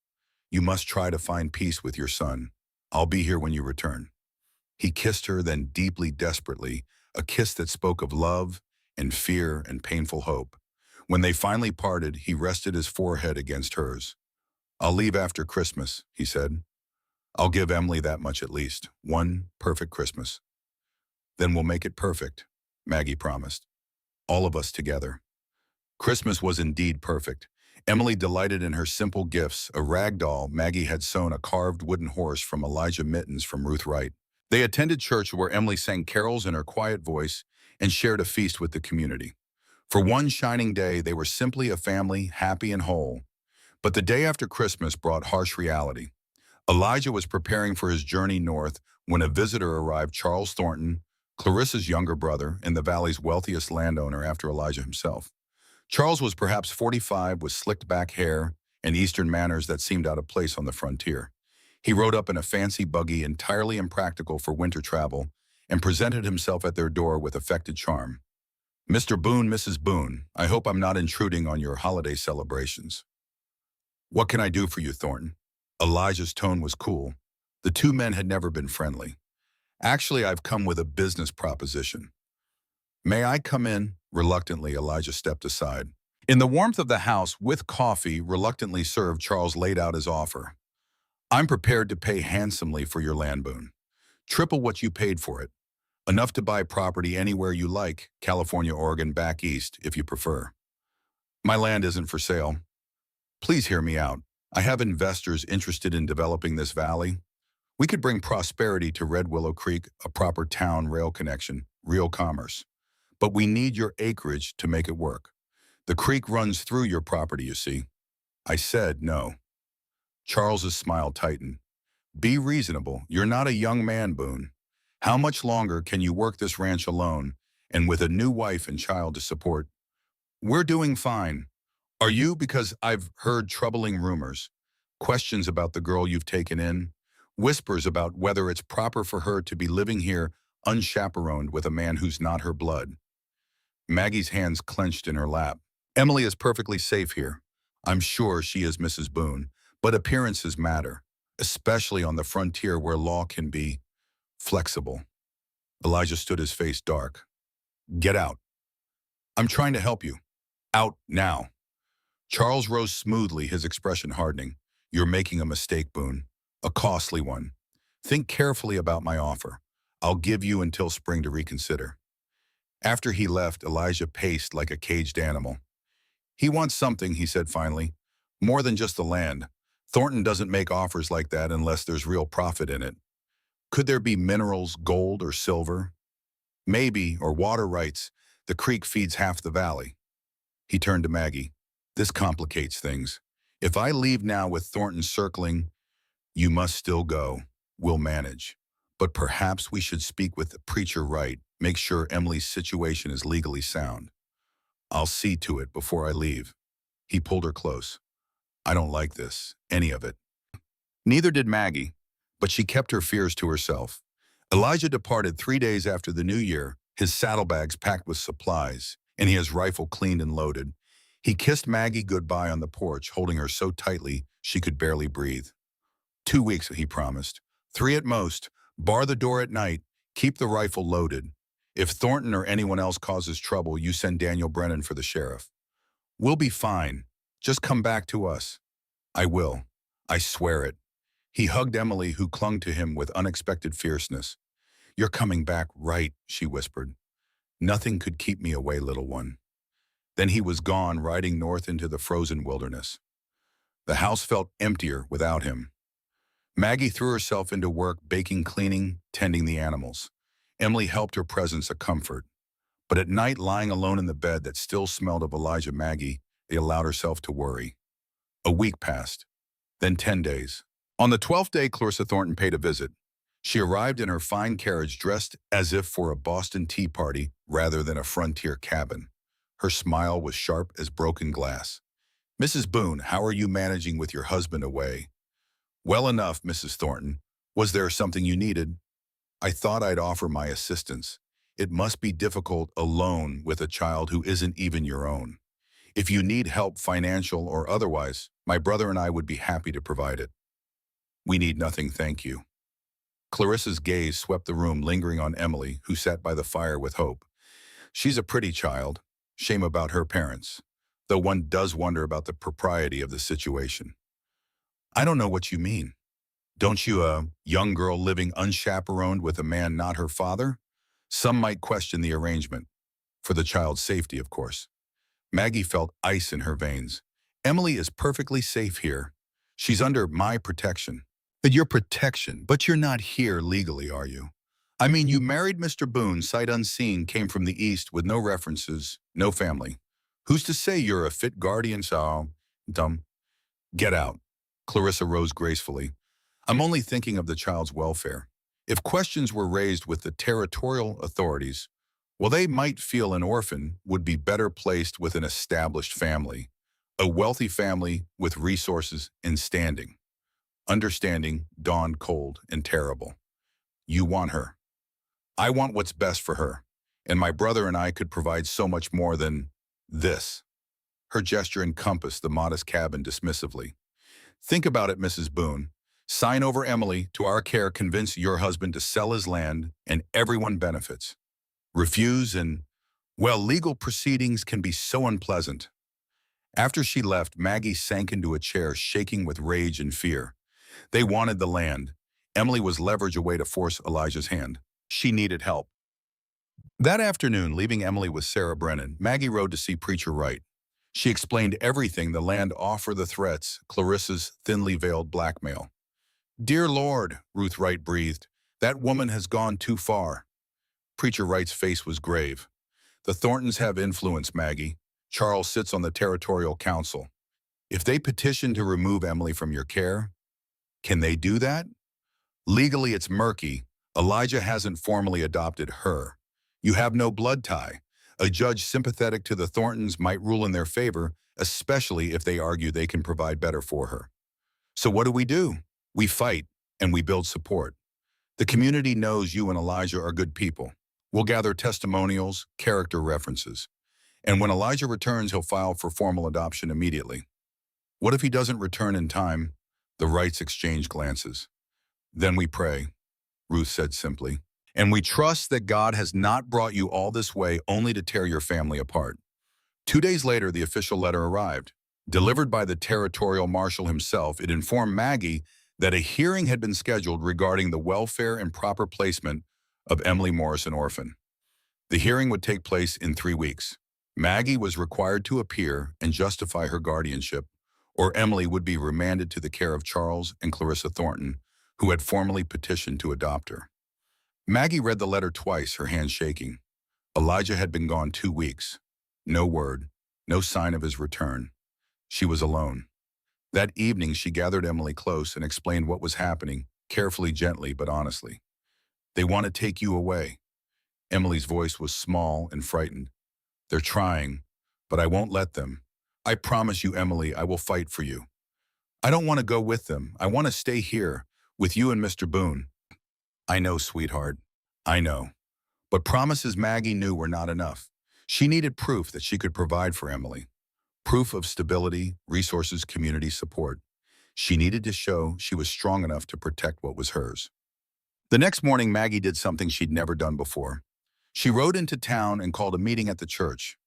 You must try to find peace with your son. I'll be here when you return." He kissed her, then deeply, desperately, a kiss that spoke of love and fear and painful hope. When they finally parted, he rested his forehead against hers. "I'll leave after Christmas," he said. "I'll give Emily that much at least. One perfect Christmas. Then we'll make it perfect." Maggie promised. All of us together. Christmas was indeed perfect. Emily delighted in her simple gifts, a rag doll. Maggie had sewn a carved wooden horse from Elijah mittens from Ruth Wright. They attended church where Emily sang carols in her quiet voice and shared a feast with the community. For one shining day, they were simply a family, happy and whole. But the day after Christmas brought harsh reality. Elijah was preparing for his journey north when a visitor arrived, Charles Thornton, Clarissa's younger brother and the valley's wealthiest landowner after Elijah himself. Charles was perhaps 45 with slicked back hair and Eastern manners that seemed out of place on the frontier. He rode up in a fancy buggy entirely impractical for winter travel and presented himself at their door with affected charm. "Mr. Boone, Mrs. Boone, I hope I'm not intruding on your holiday celebrations." "What can I do for you, Thornton?" Elijah's tone was cool. The two men had never been friendly. "Actually, I've come with a business proposition." "May I come in?" Reluctantly, Elijah stepped aside. In the warmth of the house, with coffee reluctantly served, Charles laid out his offer. "I'm prepared to pay handsomely for your land, Boone. Triple what you paid for it. Enough to buy property anywhere you like, California, Oregon, back east, if you prefer. My land isn't for sale. Please hear me out. I have investors interested in developing this valley. We could bring prosperity to Red Willow Creek, a proper town rail connection, real commerce. But we need your acreage to make it work. The creek runs through your property, you see." I said no. Charles's smile tightened. "Be reasonable. You're not a young man, Boone. How much longer can you work this ranch alone and with a new wife and child to support?" "We're doing fine. Are you? Because I've heard troubling rumors. Questions about the girl you've taken in. Whispers about whether it's proper for her to be living here unchaperoned with a man who's not her blood." Maggie's hands clenched in her lap. "Emily is perfectly safe here. I'm sure she is, Mrs. Boone, but appearances matter, especially on the frontier where law can be flexible." Elijah stood, his face dark. "Get out. I'm trying to help you. Out now." Charles rose smoothly, his expression hardening. "You're making a mistake, Boone. A costly one. Think carefully about my offer. I'll give you until spring to reconsider." After he left, Elijah paced like a caged animal. "He wants something," he said finally. "More than just the land. Thornton doesn't make offers like that unless there's real profit in it. Could there be minerals, gold or silver? Maybe, or water rights. The creek feeds half the valley." He turned to Maggie. "This complicates things. If I leave now with Thornton circling, you must still go. We'll manage. But perhaps we should speak with the preacher Wright, make sure Emily's situation is legally sound. I'll see to it before I leave." He pulled her close. "I don't like this, any of it." Neither did Maggie, but she kept her fears to herself. Elijah departed 3 days after the new year, his saddlebags packed with supplies, and his rifle cleaned and loaded. He kissed Maggie goodbye on the porch, holding her so tightly she could barely breathe. 2 weeks, he promised. 3 at most. Bar the door at night. Keep the rifle loaded. If Thornton or anyone else causes trouble, you send Daniel Brennan for the sheriff. We'll be fine. Just come back to us." "I will. I swear it." He hugged Emily, who clung to him with unexpected fierceness. "You're coming back, right?" she whispered. "Nothing could keep me away, little one." Then he was gone, riding north into the frozen wilderness. The house felt emptier without him. Maggie threw herself into work, baking, cleaning, tending the animals. Emily helped, her presence a comfort. But at night, lying alone in the bed that still smelled of Elijah, Maggie allowed herself to worry. A week passed, then 10 days. On the 12th day, Clarissa Thornton paid a visit. She arrived in her fine carriage, dressed as if for a Boston tea party rather than a frontier cabin. Her smile was sharp as broken glass. "Mrs. Boone, how are you managing with your husband away?" "Well enough, Mrs. Thornton. Was there something you needed?" "I thought I'd offer my assistance. It must be difficult alone with a child who isn't even your own. If you need help, financial or otherwise, my brother and I would be happy to provide it." "We need nothing, thank you." Clarissa's gaze swept the room, lingering on Emily, who sat by the fire with hope. "She's a pretty child. Shame about her parents, though one does wonder about the propriety of the situation." "I don't know what you mean. Don't you, a young girl living unchaperoned with a man not her father? Some might question the arrangement." For the child's safety, of course. Maggie felt ice in her veins. Emily is perfectly safe here. She's under my protection. But your protection, but you're not here legally, are you? I mean, you married Mr. Boone, sight unseen, came from the East with no references, no family. Who's to say you're a fit guardian, so dumb? Get out. Clarissa rose gracefully. I'm only thinking of the child's welfare. If questions were raised with the territorial authorities, well, they might feel an orphan would be better placed with an established family, a wealthy family with resources and standing. Understanding dawned cold and terrible. You want her. I want what's best for her, and my brother and I could provide so much more than this. Her gesture encompassed the modest cabin dismissively. Think about it, Mrs. Boone. Sign over Emily to our care, convince your husband to sell his land, and everyone benefits. Refuse and, well, legal proceedings can be so unpleasant. After she left, Maggie sank into a chair, shaking with rage and fear. They wanted the land. Emily was leverage a way to force Elijah's hand. She needed help. That afternoon, leaving Emily with Sarah Brennan, Maggie rode to see Preacher Wright. She explained everything: the land offer, the threats, Clarissa's thinly veiled blackmail. Dear Lord, Ruth Wright breathed, that woman has gone too far. Preacher Wright's face was grave. The Thorntons have influence, Maggie. Charles sits on the territorial council. If they petition to remove Emily from your care, can they do that? Legally, it's murky. Elijah hasn't formally adopted her. You have no blood tie. A judge sympathetic to the Thorntons might rule in their favor, especially if they argue they can provide better for her. So what do? We fight, and we build support. The community knows you and Elijah are good people. We'll gather testimonials, character references. And when Elijah returns, he'll file for formal adoption immediately. What if he doesn't return in time? The Wrights exchanged glances. Then we pray, Ruth said simply. And we trust that God has not brought you all this way only to tear your family apart. 2 days later, the official letter arrived. Delivered by the territorial marshal himself, it informed Maggie that a hearing had been scheduled regarding the welfare and proper placement of Emily Morrison orphan. The hearing would take place in 3 weeks. Maggie was required to appear and justify her guardianship, or Emily would be remanded to the care of Charles and Clarissa Thornton, who had formally petitioned to adopt her. Maggie read the letter twice, her hand shaking. Elijah had been gone 2 weeks. No word, no sign of his return. She was alone. That evening, she gathered Emily close and explained what was happening, carefully, gently, but honestly. They want to take you away. Emily's voice was small and frightened. They're trying, but I won't let them. I promise you, Emily, I will fight for you. I don't want to go with them. I want to stay here, with you and Mr. Boone. I know, sweetheart. I know. But promises Maggie knew were not enough. She needed proof that she could provide for Emily. Proof of stability, resources, community support. She needed to show she was strong enough to protect what was hers. The next morning, Maggie did something she'd never done before. She rode into town and called a meeting at the church.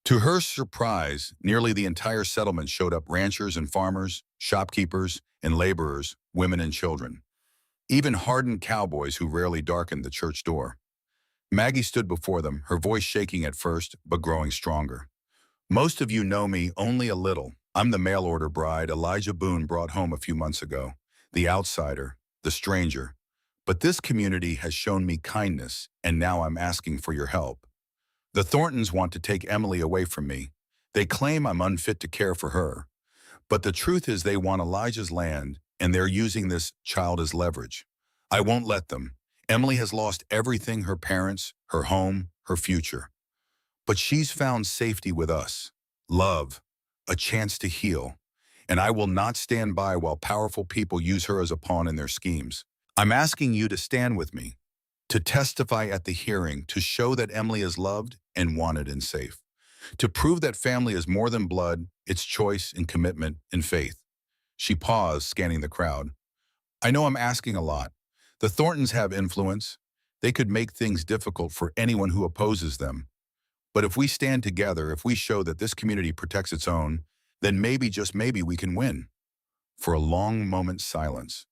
To her surprise, nearly the entire settlement showed up: ranchers and farmers, shopkeepers and laborers, women and children. Even hardened cowboys who rarely darkened the church door. Maggie stood before them, her voice shaking at first, but growing stronger. Most of you know me only a little. I'm the mail-order bride Elijah Boone brought home a few months ago, the outsider, the stranger. But this community has shown me kindness, and now I'm asking for your help. The Thorntons want to take Emily away from me. They claim I'm unfit to care for her. But the truth is they want Elijah's land, and they're using this child as leverage. I won't let them. Emily has lost everything: her parents, her home, her future. But she's found safety with us, love, a chance to heal. And I will not stand by while powerful people use her as a pawn in their schemes. I'm asking you to stand with me, to testify at the hearing, to show that Emily is loved and wanted and safe, to prove that family is more than blood, it's choice and commitment and faith. She paused, scanning the crowd. I know I'm asking a lot. The Thorntons have influence. They could make things difficult for anyone who opposes them. But if we stand together, if we show that this community protects its own, then maybe, just maybe, we can win. For a long moment's silence.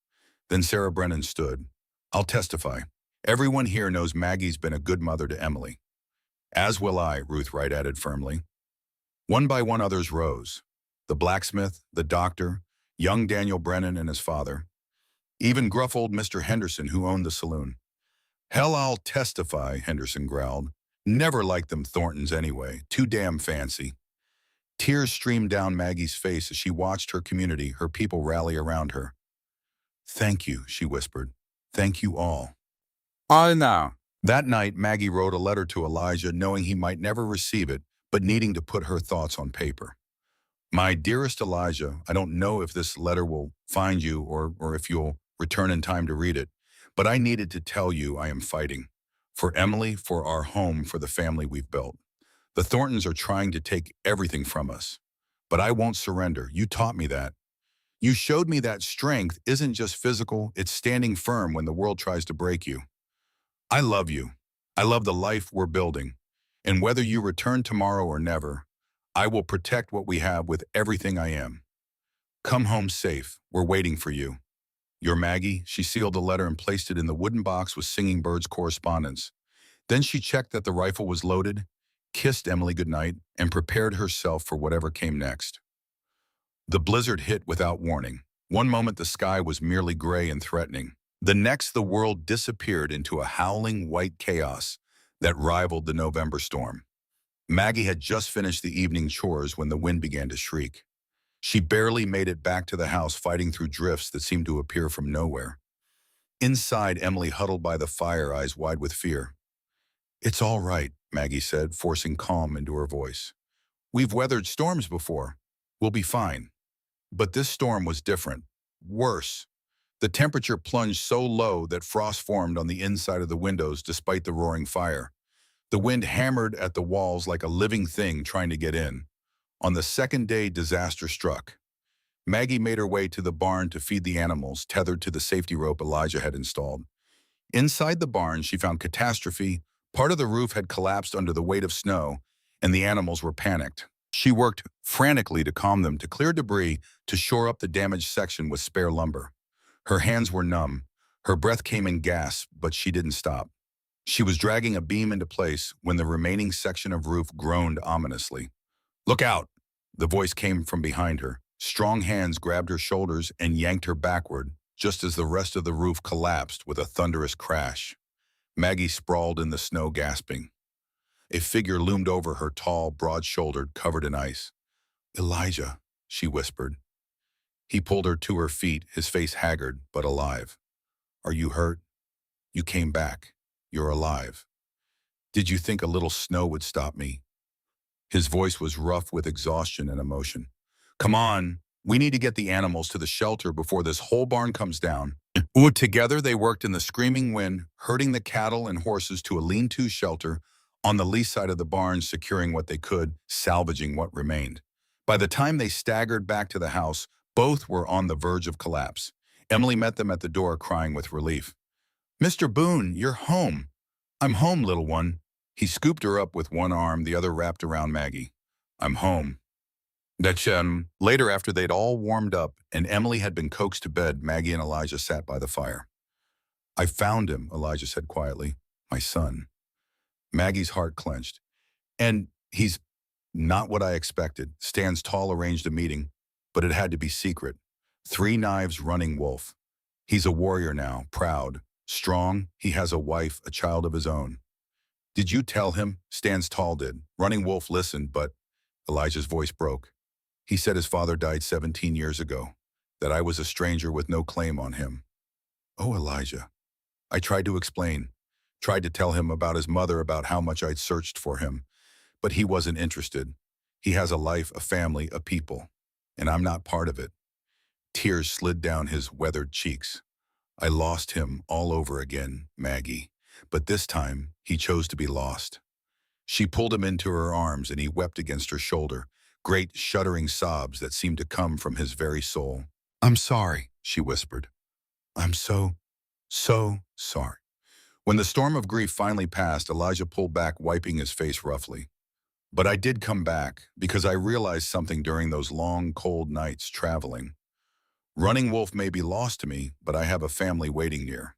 Then Sarah Brennan stood. I'll testify. Everyone here knows Maggie's been a good mother to Emily. As will I, Ruth Wright added firmly. One by one others rose. The blacksmith, the doctor, young Daniel Brennan and his father, even gruff old Mr. Henderson who owned the saloon. Hell, I'll testify, Henderson growled. Never liked them Thorntons anyway, too damn fancy. Tears streamed down Maggie's face as she watched her community, her people rally around her. Thank you, she whispered. Thank you all. I know. That night, Maggie wrote a letter to Elijah knowing he might never receive it, but needing to put her thoughts on paper. My dearest Elijah, I don't know if this letter will find you or if you'll return in time to read it, but I needed to tell you I am fighting. For Emily, for our home, for the family we've built. The Thorntons are trying to take everything from us. But I won't surrender. You taught me that. You showed me that strength isn't just physical, it's standing firm when the world tries to break you. I love you. I love the life we're building. And whether you return tomorrow or never, I will protect what we have with everything I am. Come home safe. We're waiting for you. Your Maggie. She sealed the letter and placed it in the wooden box with Singing Bird's correspondence. Then she checked that the rifle was loaded, kissed Emily goodnight, and prepared herself for whatever came next. The blizzard hit without warning. One moment the sky was merely gray and threatening. The next the world disappeared into a howling white chaos that rivaled the November storm. Maggie had just finished the evening chores when the wind began to shriek. She barely made it back to the house fighting through drifts that seemed to appear from nowhere. Inside, Emily huddled by the fire, eyes wide with fear. It's all right, Maggie said, forcing calm into her voice. We've weathered storms before. We'll be fine. But this storm was different. Worse. The temperature plunged so low that frost formed on the inside of the windows despite the roaring fire. The wind hammered at the walls like a living thing trying to get in. On the second day, disaster struck. Maggie made her way to the barn to feed the animals, tethered to the safety rope Elijah had installed. Inside the barn, she found catastrophe. Part of the roof had collapsed under the weight of snow, and the animals were panicked. She worked frantically to calm them, to clear debris, to shore up the damaged section with spare lumber. Her hands were numb. Her breath came in gasps, but she didn't stop. She was dragging a beam into place when the remaining section of roof groaned ominously. Look out! The voice came from behind her. Strong hands grabbed her shoulders and yanked her backward, just as the rest of the roof collapsed with a thunderous crash. Maggie sprawled in the snow, gasping. A figure loomed over her, tall, broad-shouldered, covered in ice. Elijah, she whispered. He pulled her to her feet, his face haggard but alive. Are you hurt? You came back. You're alive. Did you think a little snow would stop me? His voice was rough with exhaustion and emotion. Come on, we need to get the animals to the shelter before this whole barn comes down. Together they worked in the screaming wind, herding the cattle and horses to a lean-to shelter on the lee side of the barn, securing what they could, salvaging what remained. By the time they staggered back to the house, both were on the verge of collapse. Emily met them at the door, crying with relief. Mr. Boone, you're home. I'm home, little one. He scooped her up with one arm, the other wrapped around Maggie. I'm home. Later, after they'd all warmed up and Emily had been coaxed to bed, Maggie and Elijah sat by the fire. I found him, Elijah said quietly. My son. Maggie's heart clenched. And he's not what I expected. Stands tall arranged a meeting, but it had to be secret. 3 knives running wolf. He's a warrior now, proud, strong. He has a wife, a child of his own. Did you tell him? Stands tall did. Running wolf listened, but Elijah's voice broke. He said his father died 17 years ago, that I was a stranger with no claim on him. Oh, Elijah. I tried to explain, tried to tell him about his mother, about how much I'd searched for him, but he wasn't interested. He has a life, a family, a people, and I'm not part of it. Tears slid down his weathered cheeks. I lost him all over again, Maggie, but this time he chose to be lost. She pulled him into her arms and he wept against her shoulder, great shuddering sobs that seemed to come from his very soul. I'm sorry, she whispered. I'm so sorry. When the storm of grief finally passed, Elijah pulled back, wiping his face roughly. But I did come back because I realized something during those long, cold nights traveling. Running wolf may be lost to me, but I have a family waiting near.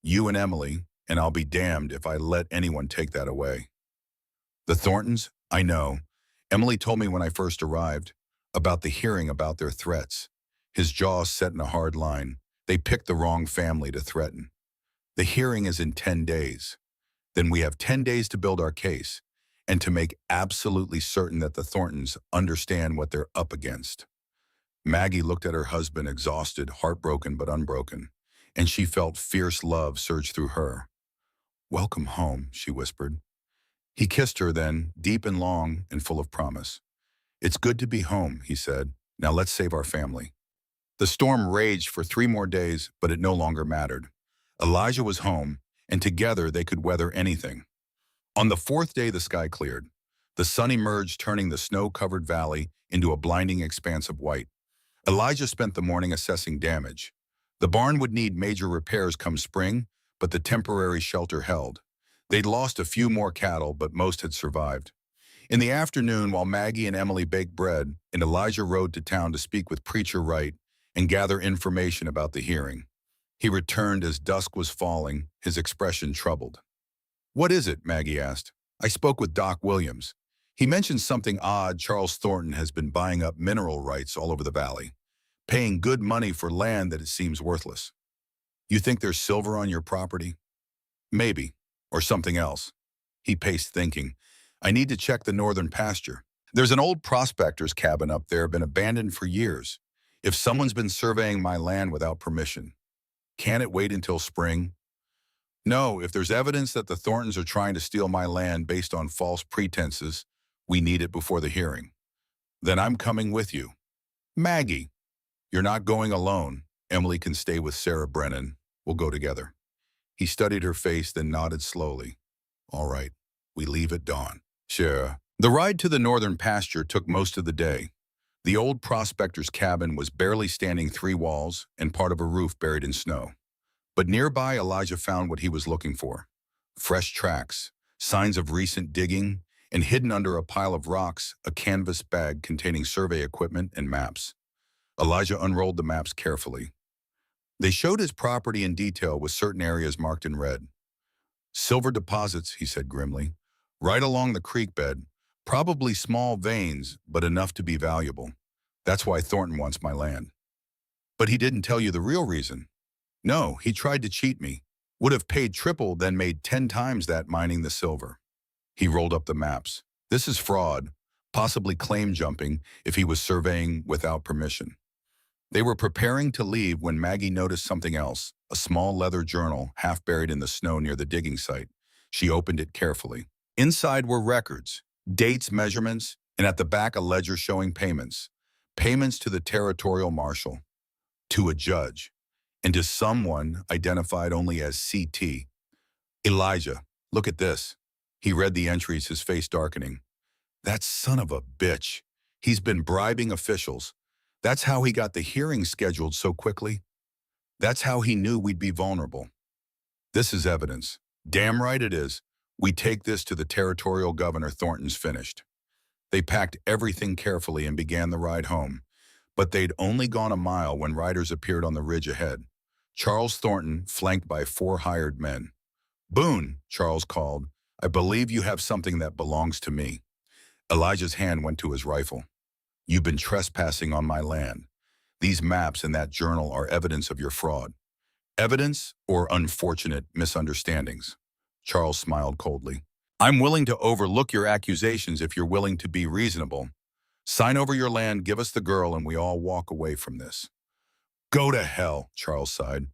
You and Emily, and I'll be damned if I let anyone take that away. The Thorntons? I know. Emily told me when I first arrived about the hearing about their threats. His jaw set in a hard line. They picked the wrong family to threaten. The hearing is in 10 days. Then we have 10 days to build our case and to make absolutely certain that the Thorntons understand what they're up against. Maggie looked at her husband, exhausted, heartbroken but unbroken, and she felt fierce love surge through her. "Welcome home," she whispered. He kissed her then, deep and long and full of promise. "It's good to be home," he said. "Now let's save our family." The storm raged for 3 more days, but it no longer mattered. Elijah was home, and together they could weather anything. On the 4th day, the sky cleared. The sun emerged, turning the snow-covered valley into a blinding expanse of white. Elijah spent the morning assessing damage. The barn would need major repairs come spring, but the temporary shelter held. They'd lost a few more cattle, but most had survived. In the afternoon, while Maggie and Emily baked bread, and Elijah rode to town to speak with Preacher Wright and gather information about the hearing, he returned as dusk was falling, his expression troubled. "What is it?" Maggie asked. "I spoke with Doc Williams. He mentioned something odd. Charles Thornton has been buying up mineral rights all over the valley, paying good money for land that it seems worthless. You think there's silver on your property?" "Maybe, or something else." He paced, thinking. "I need to check the northern pasture. There's an old prospector's cabin up there, been abandoned for years. If someone's been surveying my land without permission, can it wait until spring?" "No, if there's evidence that the Thorntons are trying to steal my land based on false pretenses, we need it before the hearing." "Then I'm coming with you." "Maggie." "You're not going alone. Emily can stay with Sarah Brennan. We'll go together." He studied her face, then nodded slowly. "All right, we leave at dawn." "Sure." The ride to the northern pasture took most of the day. The old prospector's cabin was barely standing 3 walls and part of a roof buried in snow. But nearby, Elijah found what he was looking for. Fresh tracks, signs of recent digging, and hidden under a pile of rocks, a canvas bag containing survey equipment and maps. Elijah unrolled the maps carefully. They showed his property in detail with certain areas marked in red. "Silver deposits," he said grimly, "right along the creek bed. Probably small veins, but enough to be valuable. That's why Thornton wants my land." "But he didn't tell you the real reason." "No, he tried to cheat me. Would have paid triple, then made 10 times that mining the silver." He rolled up the maps. "This is fraud, possibly claim jumping if he was surveying without permission." They were preparing to leave when Maggie noticed something else, a small leather journal half buried in the snow near the digging site. She opened it carefully. Inside were records, dates, measurements, and at the back a ledger showing payments. Payments to the territorial marshal, to a judge, and to someone identified only as CT. "Elijah, look at this." He read the entries, his face darkening. "That son of a bitch. He's been bribing officials. That's how he got the hearing scheduled so quickly. That's how he knew we'd be vulnerable. This is evidence." "Damn right it is. We take this to the territorial governor." Thornton's finished. They packed everything carefully and began the ride home. But they'd only gone a mile when riders appeared on the ridge ahead. Charles Thornton, flanked by 4 hired men. "Boone," Charles called, "I believe you have something that belongs to me." Elijah's hand went to his rifle. "You've been trespassing on my land. These maps and that journal are evidence of your fraud. Evidence or unfortunate misunderstandings." Charles smiled coldly. "I'm willing to overlook your accusations if you're willing to be reasonable. Sign over your land, give us the girl, and we all walk away from this." "Go to hell," Charles sighed.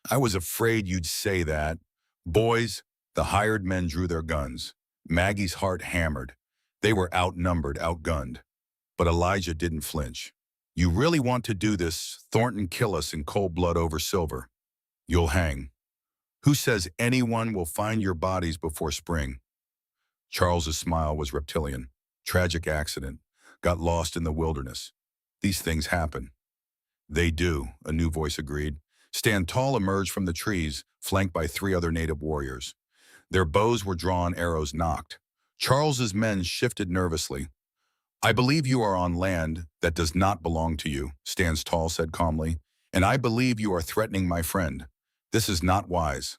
"I was afraid you'd say that." "Boys," the hired men drew their guns. Maggie's heart hammered. They were outnumbered, outgunned. But Elijah didn't flinch. "You really want to do this? Thornton kill us in cold blood over silver. You'll hang. Who says anyone will find your bodies before spring?" Charles's smile was reptilian. "Tragic accident. Got lost in the wilderness. These things happen." "They do," a new voice agreed. Stand Tall emerged from the trees, flanked by 3 other native warriors. Their bows were drawn, arrows nocked. Charles's men shifted nervously. "I believe you are on land that does not belong to you," Stands Tall said calmly, "and I believe you are threatening my friend. This is not wise."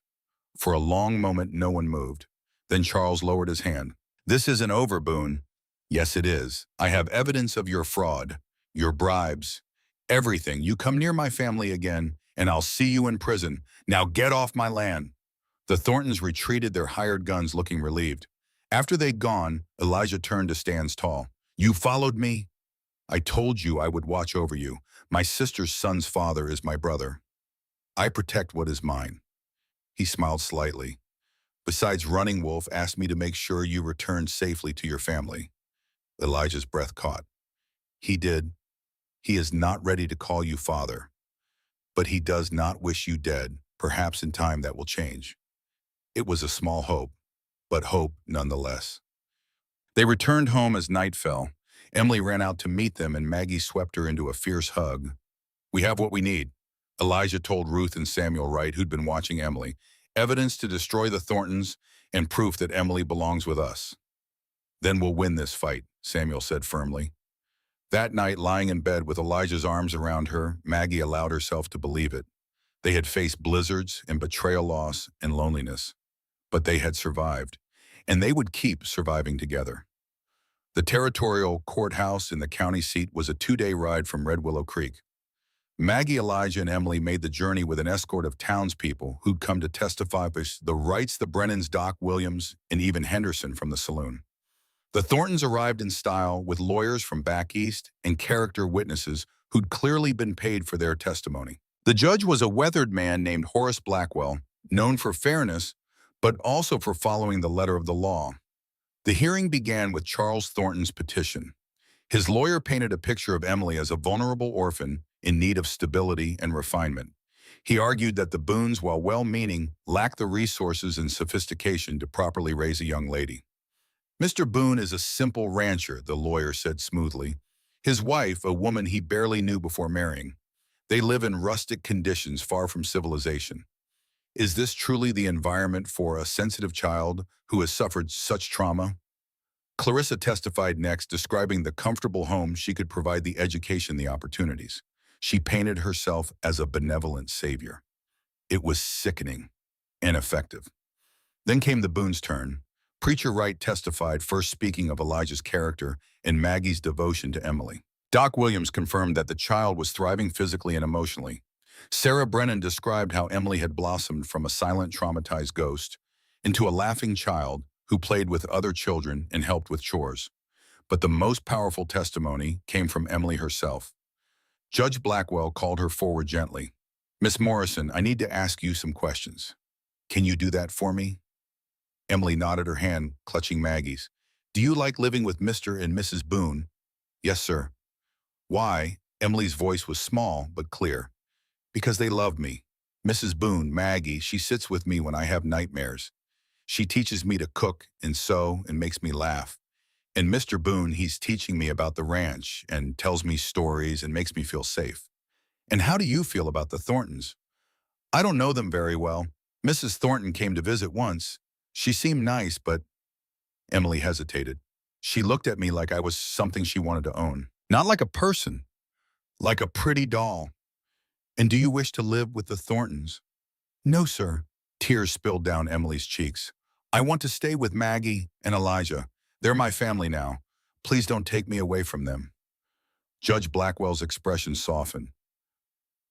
For a long moment, no one moved. Then Charles lowered his hand. This isn't over, Boone. Yes, it is. I have evidence of your fraud, your bribes, everything. You come near my family again, and I'll see you in prison. Now get off my land. The Thorntons retreated, their hired guns looking relieved. After they'd gone, Elijah turned to Stan's tall. You followed me? I told you I would watch over you. My sister's son's father is my brother. I protect what is mine. He smiled slightly. Besides, Running Wolf asked me to make sure you returned safely to your family. Elijah's breath caught. He did. He is not ready to call you father. But he does not wish you dead. Perhaps in time that will change. It was a small hope, but hope nonetheless. They returned home as night fell. Emily ran out to meet them and Maggie swept her into a fierce hug. We have what we need, Elijah told Ruth and Samuel Wright, who'd been watching Emily. Evidence to destroy the Thorntons and proof that Emily belongs with us. Then we'll win this fight, Samuel said firmly. That night, lying in bed with Elijah's arms around her, Maggie allowed herself to believe it. They had faced blizzards and betrayal loss and loneliness, but they had survived, and they would keep surviving together. The territorial courthouse in the county seat was a 2-day ride from Red Willow Creek. Maggie, Elijah, and Emily made the journey with an escort of townspeople who'd come to testify for the Wrights, the Brennans, Doc Williams, and even Henderson from the saloon. The Thorntons arrived in style with lawyers from back east and character witnesses who'd clearly been paid for their testimony. The judge was a weathered man named Horace Blackwell, known for fairness, but also for following the letter of the law. The hearing began with Charles Thornton's petition. His lawyer painted a picture of Emily as a vulnerable orphan in need of stability and refinement. He argued that the Boones, while well-meaning, lacked the resources and sophistication to properly raise a young lady. Mr. Boone is a simple rancher, the lawyer said smoothly. His wife, a woman he barely knew before marrying. They live in rustic conditions far from civilization. Is this truly the environment for a sensitive child who has suffered such trauma? Clarissa testified next, describing the comfortable home she could provide, the education, the opportunities. She painted herself as a benevolent savior. It was sickening and effective. Then came the Boone's turn. Preacher Wright testified, first speaking of Elijah's character and Maggie's devotion to Emily. Doc Williams confirmed that the child was thriving physically and emotionally. Sarah Brennan described how Emily had blossomed from a silent, traumatized ghost into a laughing child who played with other children and helped with chores. But the most powerful testimony came from Emily herself. Judge Blackwell called her forward gently. Miss Morrison, I need to ask you some questions. Can you do that for me? Emily nodded, her hand clutching Maggie's. Do you like living with Mr. and Mrs. Boone? Yes, sir. Why? Emily's voice was small but clear. Because they love me. Mrs. Boone, Maggie, she sits with me when I have nightmares. She teaches me to cook and sew and makes me laugh. And Mr. Boone, he's teaching me about the ranch and tells me stories and makes me feel safe. And how do you feel about the Thorntons? I don't know them very well. Mrs. Thornton came to visit once. She seemed nice, but Emily hesitated. She looked at me like I was something she wanted to own. Not like a person, like a pretty doll. And do you wish to live with the Thorntons? No, sir. Tears spilled down Emily's cheeks. I want to stay with Maggie and Elijah. They're my family now. Please don't take me away from them. Judge Blackwell's expression softened.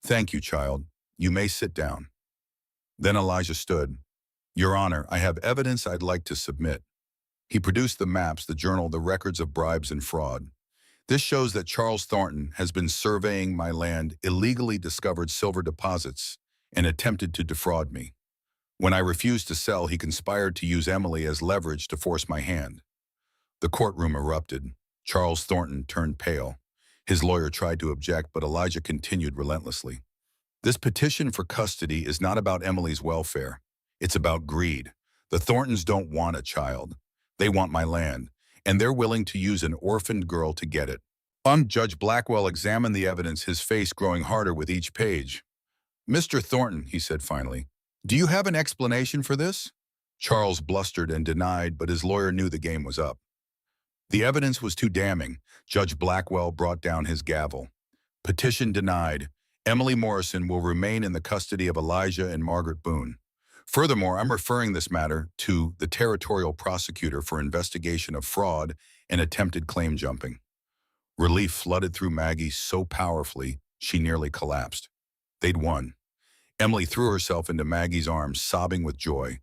Thank you, child. You may sit down. Then Elijah stood. Your Honor, I have evidence I'd like to submit. He produced the maps, the journal, the records of bribes and fraud. This shows that Charles Thornton has been surveying my land, illegally discovered silver deposits, and attempted to defraud me. When I refused to sell, he conspired to use Emily as leverage to force my hand. The courtroom erupted. Charles Thornton turned pale. His lawyer tried to object, but Elijah continued relentlessly. This petition for custody is not about Emily's welfare. It's about greed. The Thorntons don't want a child. They want my land, and they're willing to use an orphaned girl to get it. Judge Blackwell examined the evidence, his face growing harder with each page. Mr. Thornton, he said finally, do you have an explanation for this? Charles blustered and denied, but his lawyer knew the game was up. The evidence was too damning. Judge Blackwell brought down his gavel. Petition denied. Emily Morrison will remain in the custody of Elijah and Margaret Boone. Furthermore, I'm referring this matter to the territorial prosecutor for investigation of fraud and attempted claim jumping. Relief flooded through Maggie so powerfully, she nearly collapsed. They'd won. Emily threw herself into Maggie's arms, sobbing with joy.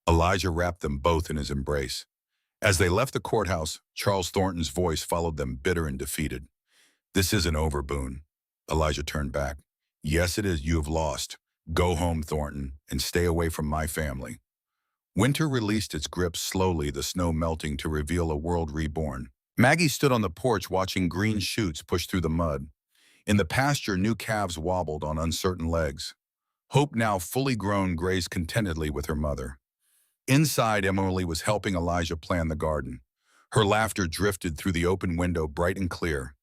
Elijah wrapped them both in his embrace. As they left the courthouse, Charles Thornton's voice followed them, bitter and defeated. "This isn't over, Boone." Elijah turned back. "Yes, it is. You have lost. Go home, Thornton, and stay away from my family." Winter released its grip slowly, the snow melting to reveal a world reborn. Maggie stood on the porch watching green shoots push through the mud. In the pasture, new calves wobbled on uncertain legs. Hope, now fully grown, grazed contentedly with her mother. Inside, Emily was helping Elijah plan the garden. Her laughter drifted through the open window, bright and clear.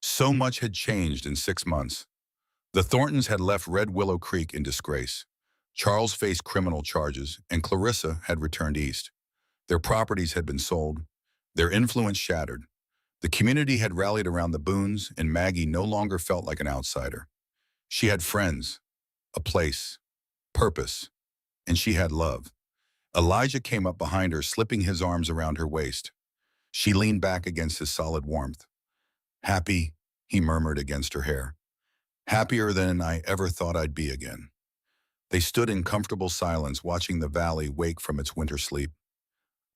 So much had changed in 6 months. The Thorntons had left Red Willow Creek in disgrace. Charles faced criminal charges, and Clarissa had returned east. Their properties had been sold, their influence shattered. The community had rallied around the Boones, and Maggie no longer felt like an outsider. She had friends, a place, purpose, and she had love. Elijah came up behind her, slipping his arms around her waist. She leaned back against his solid warmth. "Happy," he murmured against her hair. "Happier than I ever thought I'd be again." They stood in comfortable silence, watching the valley wake from its winter sleep.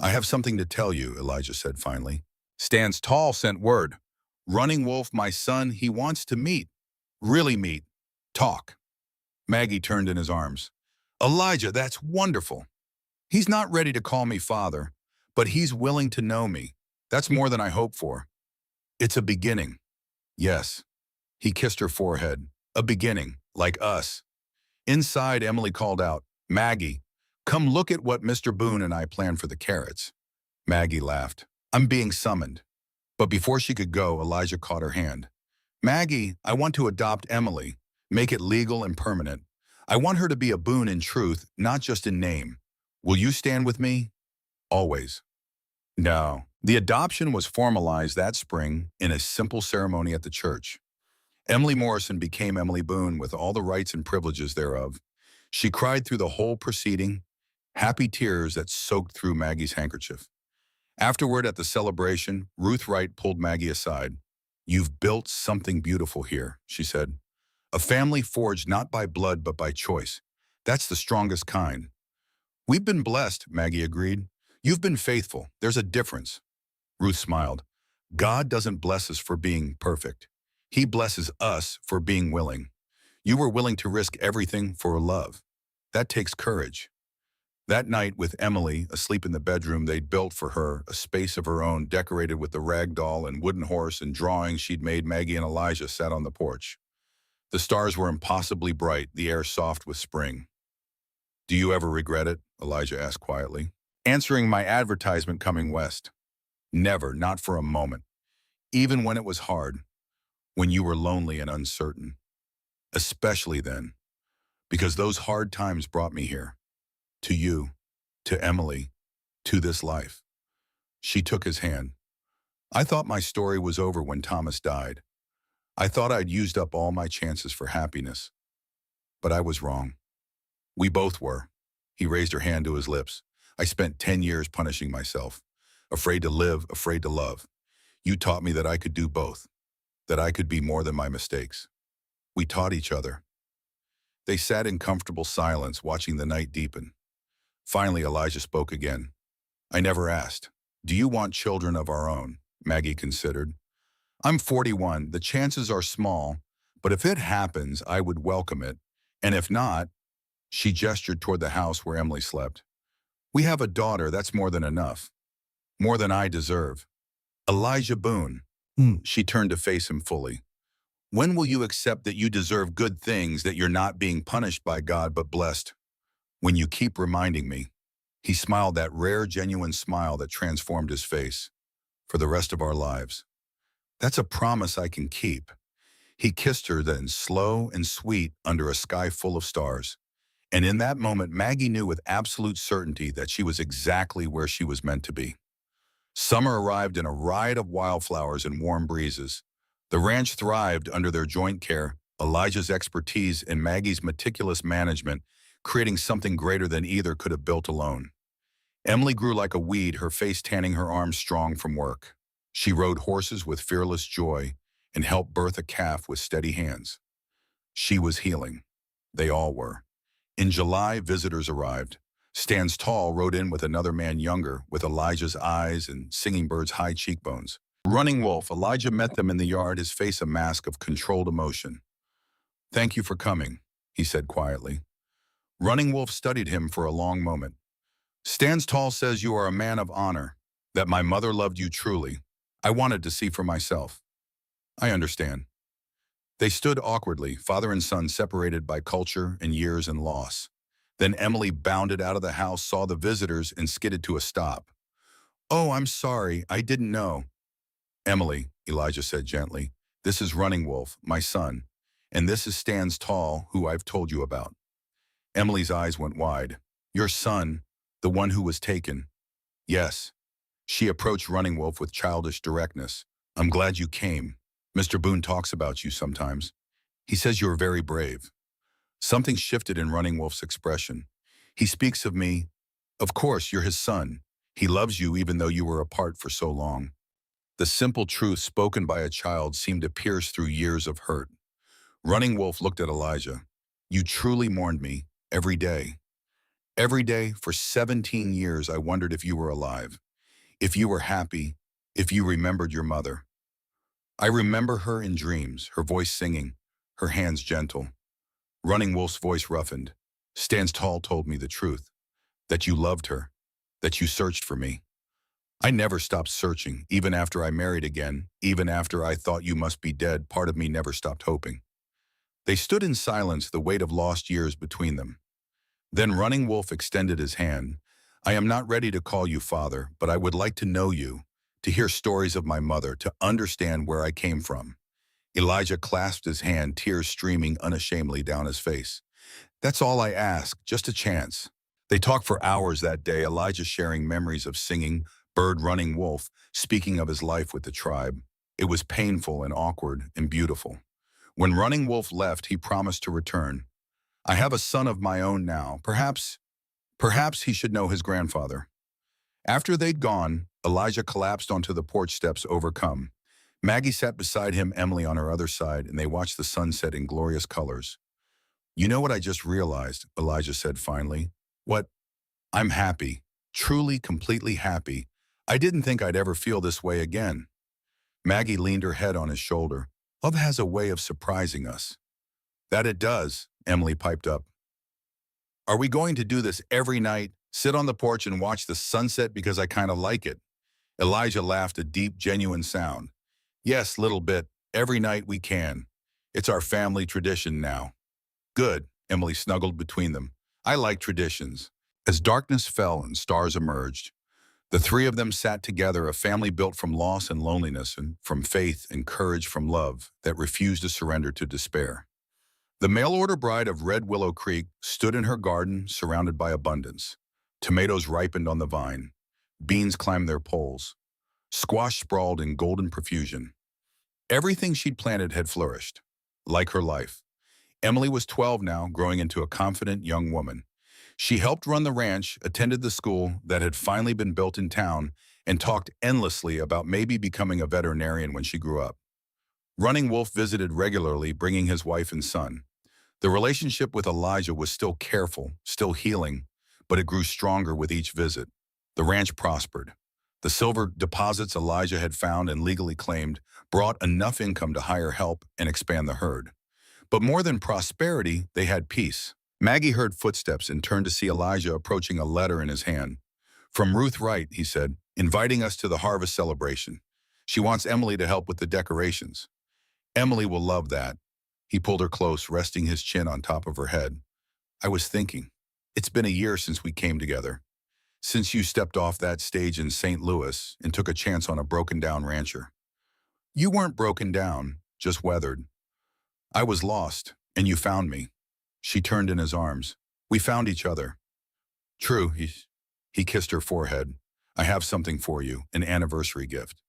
"I have something to tell you," Elijah said finally. "Stands tall sent word. Running Wolf, my son, he wants to meet. Really meet. Talk." Maggie turned in his arms. "Elijah, that's wonderful. He's not ready to call me father, but he's willing to know me. That's more than I hoped for. It's a beginning." "Yes." He kissed her forehead. "A beginning, like us." Inside, Emily called out, "Maggie, come look at what Mr. Boone and I planned for the carrots." Maggie laughed. "I'm being summoned." But before she could go, Elijah caught her hand. "Maggie, I want to adopt Emily, make it legal and permanent. I want her to be a Boone in truth, not just in name. Will you stand with me?" "Always." No. The adoption was formalized that spring in a simple ceremony at the church. Emily Morrison became Emily Boone with all the rights and privileges thereof. She cried through the whole proceeding, happy tears that soaked through Maggie's handkerchief. Afterward, at the celebration, Ruth Wright pulled Maggie aside. "You've built something beautiful here," she said. "A family forged not by blood but by choice. That's the strongest kind." "We've been blessed," Maggie agreed. "You've been faithful. There's a difference." Ruth smiled. "God doesn't bless us for being perfect. He blesses us for being willing. You were willing to risk everything for love. That takes courage." That night, with Emily asleep in the bedroom they'd built for her, a space of her own decorated with the rag doll and wooden horse and drawings she'd made, Maggie and Elijah sat on the porch. The stars were impossibly bright, the air soft with spring. "Do you ever regret it?" Elijah asked quietly. "Answering my advertisement coming west." "Never, not for a moment. Even when it was hard, when you were lonely and uncertain. Especially then, because those hard times brought me here. To you, to Emily, to this life." She took his hand. "I thought my story was over when Thomas died. I thought I'd used up all my chances for happiness. But I was wrong. We both were." He raised her hand to his lips. "I spent 10 years punishing myself. Afraid to live, afraid to love. You taught me that I could do both, that I could be more than my mistakes. We taught each other." They sat in comfortable silence, watching the night deepen. Finally, Elijah spoke again. "I never asked. Do you want children of our own?" Maggie considered. "I'm 41. The chances are small, but if it happens, I would welcome it. And if not," she gestured toward the house where Emily slept. "We have a daughter, that's more than enough. More than I deserve." "Elijah Boone." She turned to face him fully. "When will you accept that you deserve good things, that you're not being punished by God but blessed?" "When you keep reminding me." He smiled, that rare, genuine smile that transformed his face. "For the rest of our lives." "That's a promise I can keep." He kissed her then, slow and sweet, under a sky full of stars. And in that moment, Maggie knew with absolute certainty that she was exactly where she was meant to be. Summer arrived in a riot of wildflowers and warm breezes. The ranch thrived under their joint care, Elijah's expertise, and Maggie's meticulous management, creating something greater than either could have built alone. Emily grew like a weed, her face tanning, her arms strong from work. She rode horses with fearless joy and helped birth a calf with steady hands. She was healing. They all were. In July, visitors arrived. Stan's Tall rode in with another man younger, with Elijah's eyes and Singing Bird's high cheekbones. Running Wolf, Elijah met them in the yard, his face a mask of controlled emotion. "Thank you for coming," he said quietly. Running Wolf studied him for a long moment. "Stan's Tall says you are a man of honor, that my mother loved you truly. I wanted to see for myself." "I understand." They stood awkwardly, father and son separated by culture and years and loss. Then Emily bounded out of the house, saw the visitors, and skidded to a stop. "Oh, I'm sorry, I didn't know." "Emily," Elijah said gently, "this is Running Wolf, my son, and this is Stan's Tall, who I've told you about." Emily's eyes went wide. "Your son, the one who was taken?" "Yes." She approached Running Wolf with childish directness. "I'm glad you came. Mr. Boone talks about you sometimes. He says you're very brave." Something shifted in Running Wolf's expression. "He speaks of me. Of course, you're his son. He loves you even though you were apart for so long." The simple truth spoken by a child seemed to pierce through years of hurt. Running Wolf looked at Elijah. "You truly mourned me, every day. Every day for 17 years I wondered if you were alive, if you were happy, if you remembered your mother." "I remember her in dreams, her voice singing, her hands gentle." Running Wolf's voice roughened. "Stan's Tall told me the truth, that you loved her, that you searched for me. I never stopped searching, even after I married again, even after I thought you must be dead, part of me never stopped hoping." They stood in silence, the weight of lost years between them. Then Running Wolf extended his hand. "I am not ready to call you father, but I would like to know you, to hear stories of my mother, to understand where I came from." Elijah clasped his hand, tears streaming unashamedly down his face. "That's all I ask, just a chance." They talked for hours that day, Elijah sharing memories of Singing Bird, Running Wolf, speaking of his life with the tribe. It was painful and awkward and beautiful. When Running Wolf left, he promised to return. "I have a son of my own now. Perhaps he should know his grandfather." After they'd gone, Elijah collapsed onto the porch steps, overcome. Maggie sat beside him, Emily on her other side, and they watched the sunset in glorious colors. "You know what I just realized," Elijah said finally. "What? I'm happy. Truly, completely happy. I didn't think I'd ever feel this way again." Maggie leaned her head on his shoulder. "Love has a way of surprising us." "That it does," Emily piped up. "Are we going to do this every night? Sit on the porch and watch the sunset because I kind of like it?" Elijah laughed, a deep, genuine sound. "Yes, little bit. Every night we can. It's our family tradition now." "Good," Emily snuggled between them. "I like traditions." As darkness fell and stars emerged, the three of them sat together, a family built from loss and loneliness, and from faith and courage, from love that refused to surrender to despair. The mail-order bride of Red Willow Creek stood in her garden, surrounded by abundance. Tomatoes ripened on the vine. Beans climbed their poles. Squash sprawled in golden profusion. Everything she'd planted had flourished, like her life. Emily was 12 now, growing into a confident young woman. She helped run the ranch, attended the school that had finally been built in town, and talked endlessly about maybe becoming a veterinarian when she grew up. Running Wolf visited regularly, bringing his wife and son. The relationship with Elijah was still careful, still healing, but it grew stronger with each visit. The ranch prospered. The silver deposits Elijah had found and legally claimed brought enough income to hire help and expand the herd. But more than prosperity, they had peace. Maggie heard footsteps and turned to see Elijah approaching a letter in his hand. "From Ruth Wright," he said, "inviting us to the harvest celebration. She wants Emily to help with the decorations." "Emily will love that." He pulled her close, resting his chin on top of her head. "I was thinking, it's been a year since we came together. Since you stepped off that stage in St. Louis and took a chance on a broken-down rancher. You weren't broken down, just weathered. I was lost, and you found me." She turned in his arms. "We found each other." "True," he kissed her forehead. "I have something for you, an anniversary gift."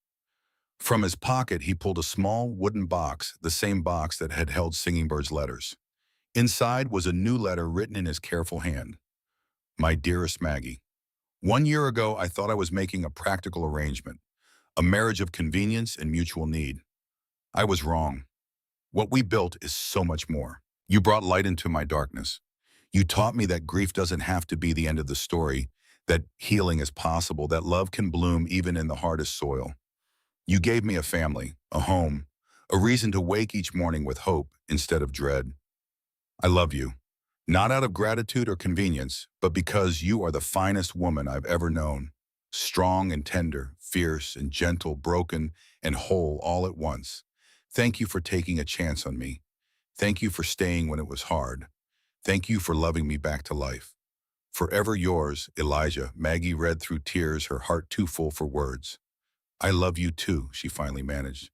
From his pocket, he pulled a small wooden box, the same box that had held Singing Bird's letters. Inside was a new letter written in his careful hand. My dearest Maggie, 1 year ago I thought I was making a practical arrangement, a marriage of convenience and mutual need. I was wrong. What we built is so much more. You brought light into my darkness. You taught me that grief doesn't have to be the end of the story, that healing is possible, that love can bloom even in the hardest soil. You gave me a family, a home, a reason to wake each morning with hope instead of dread. I love you, not out of gratitude or convenience, but because you are the finest woman I've ever known. Strong and tender, fierce and gentle, broken and whole all at once. Thank you for taking a chance on me. Thank you for staying when it was hard. Thank you for loving me back to life. Forever yours, Elijah. Maggie read through tears, her heart too full for words. I love you too, she finally managed,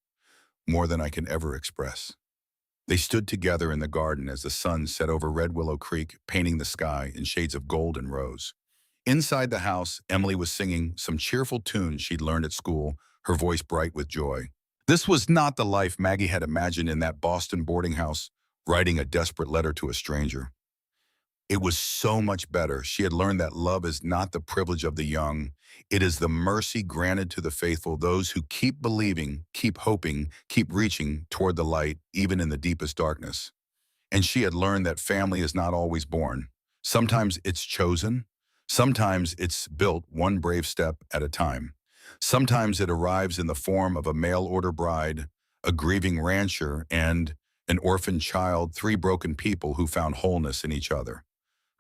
more than I can ever express. They stood together in the garden as the sun set over Red Willow Creek, painting the sky in shades of gold and rose. Inside the house, Emily was singing some cheerful tunes she'd learned at school, her voice bright with joy. This was not the life Maggie had imagined in that Boston boarding house, writing a desperate letter to a stranger. It was so much better. She had learned that love is not the privilege of the young. It is the mercy granted to the faithful, those who keep believing, keep hoping, keep reaching toward the light, even in the deepest darkness. And she had learned that family is not always born. Sometimes it's chosen. Sometimes it's built one brave step at a time. Sometimes it arrives in the form of a mail-order bride, a grieving rancher, and an orphaned child, three broken people who found wholeness in each other.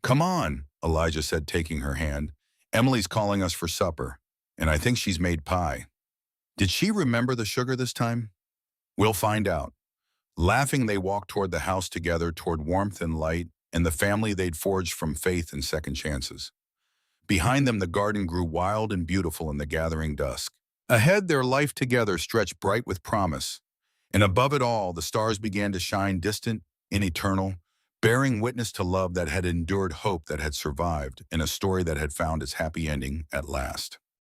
Come on, Elijah said, taking her hand. Emily's calling us for supper, and I think she's made pie. Did she remember the sugar this time? We'll find out. Laughing, they walked toward the house together, toward warmth and light, and the family they'd forged from faith and second chances. Behind them, the garden grew wild and beautiful in the gathering dusk. Ahead, their life together stretched bright with promise. And above it all, the stars began to shine, distant and eternal, bearing witness to love that had endured, hope that had survived, and a story that had found its happy ending at last.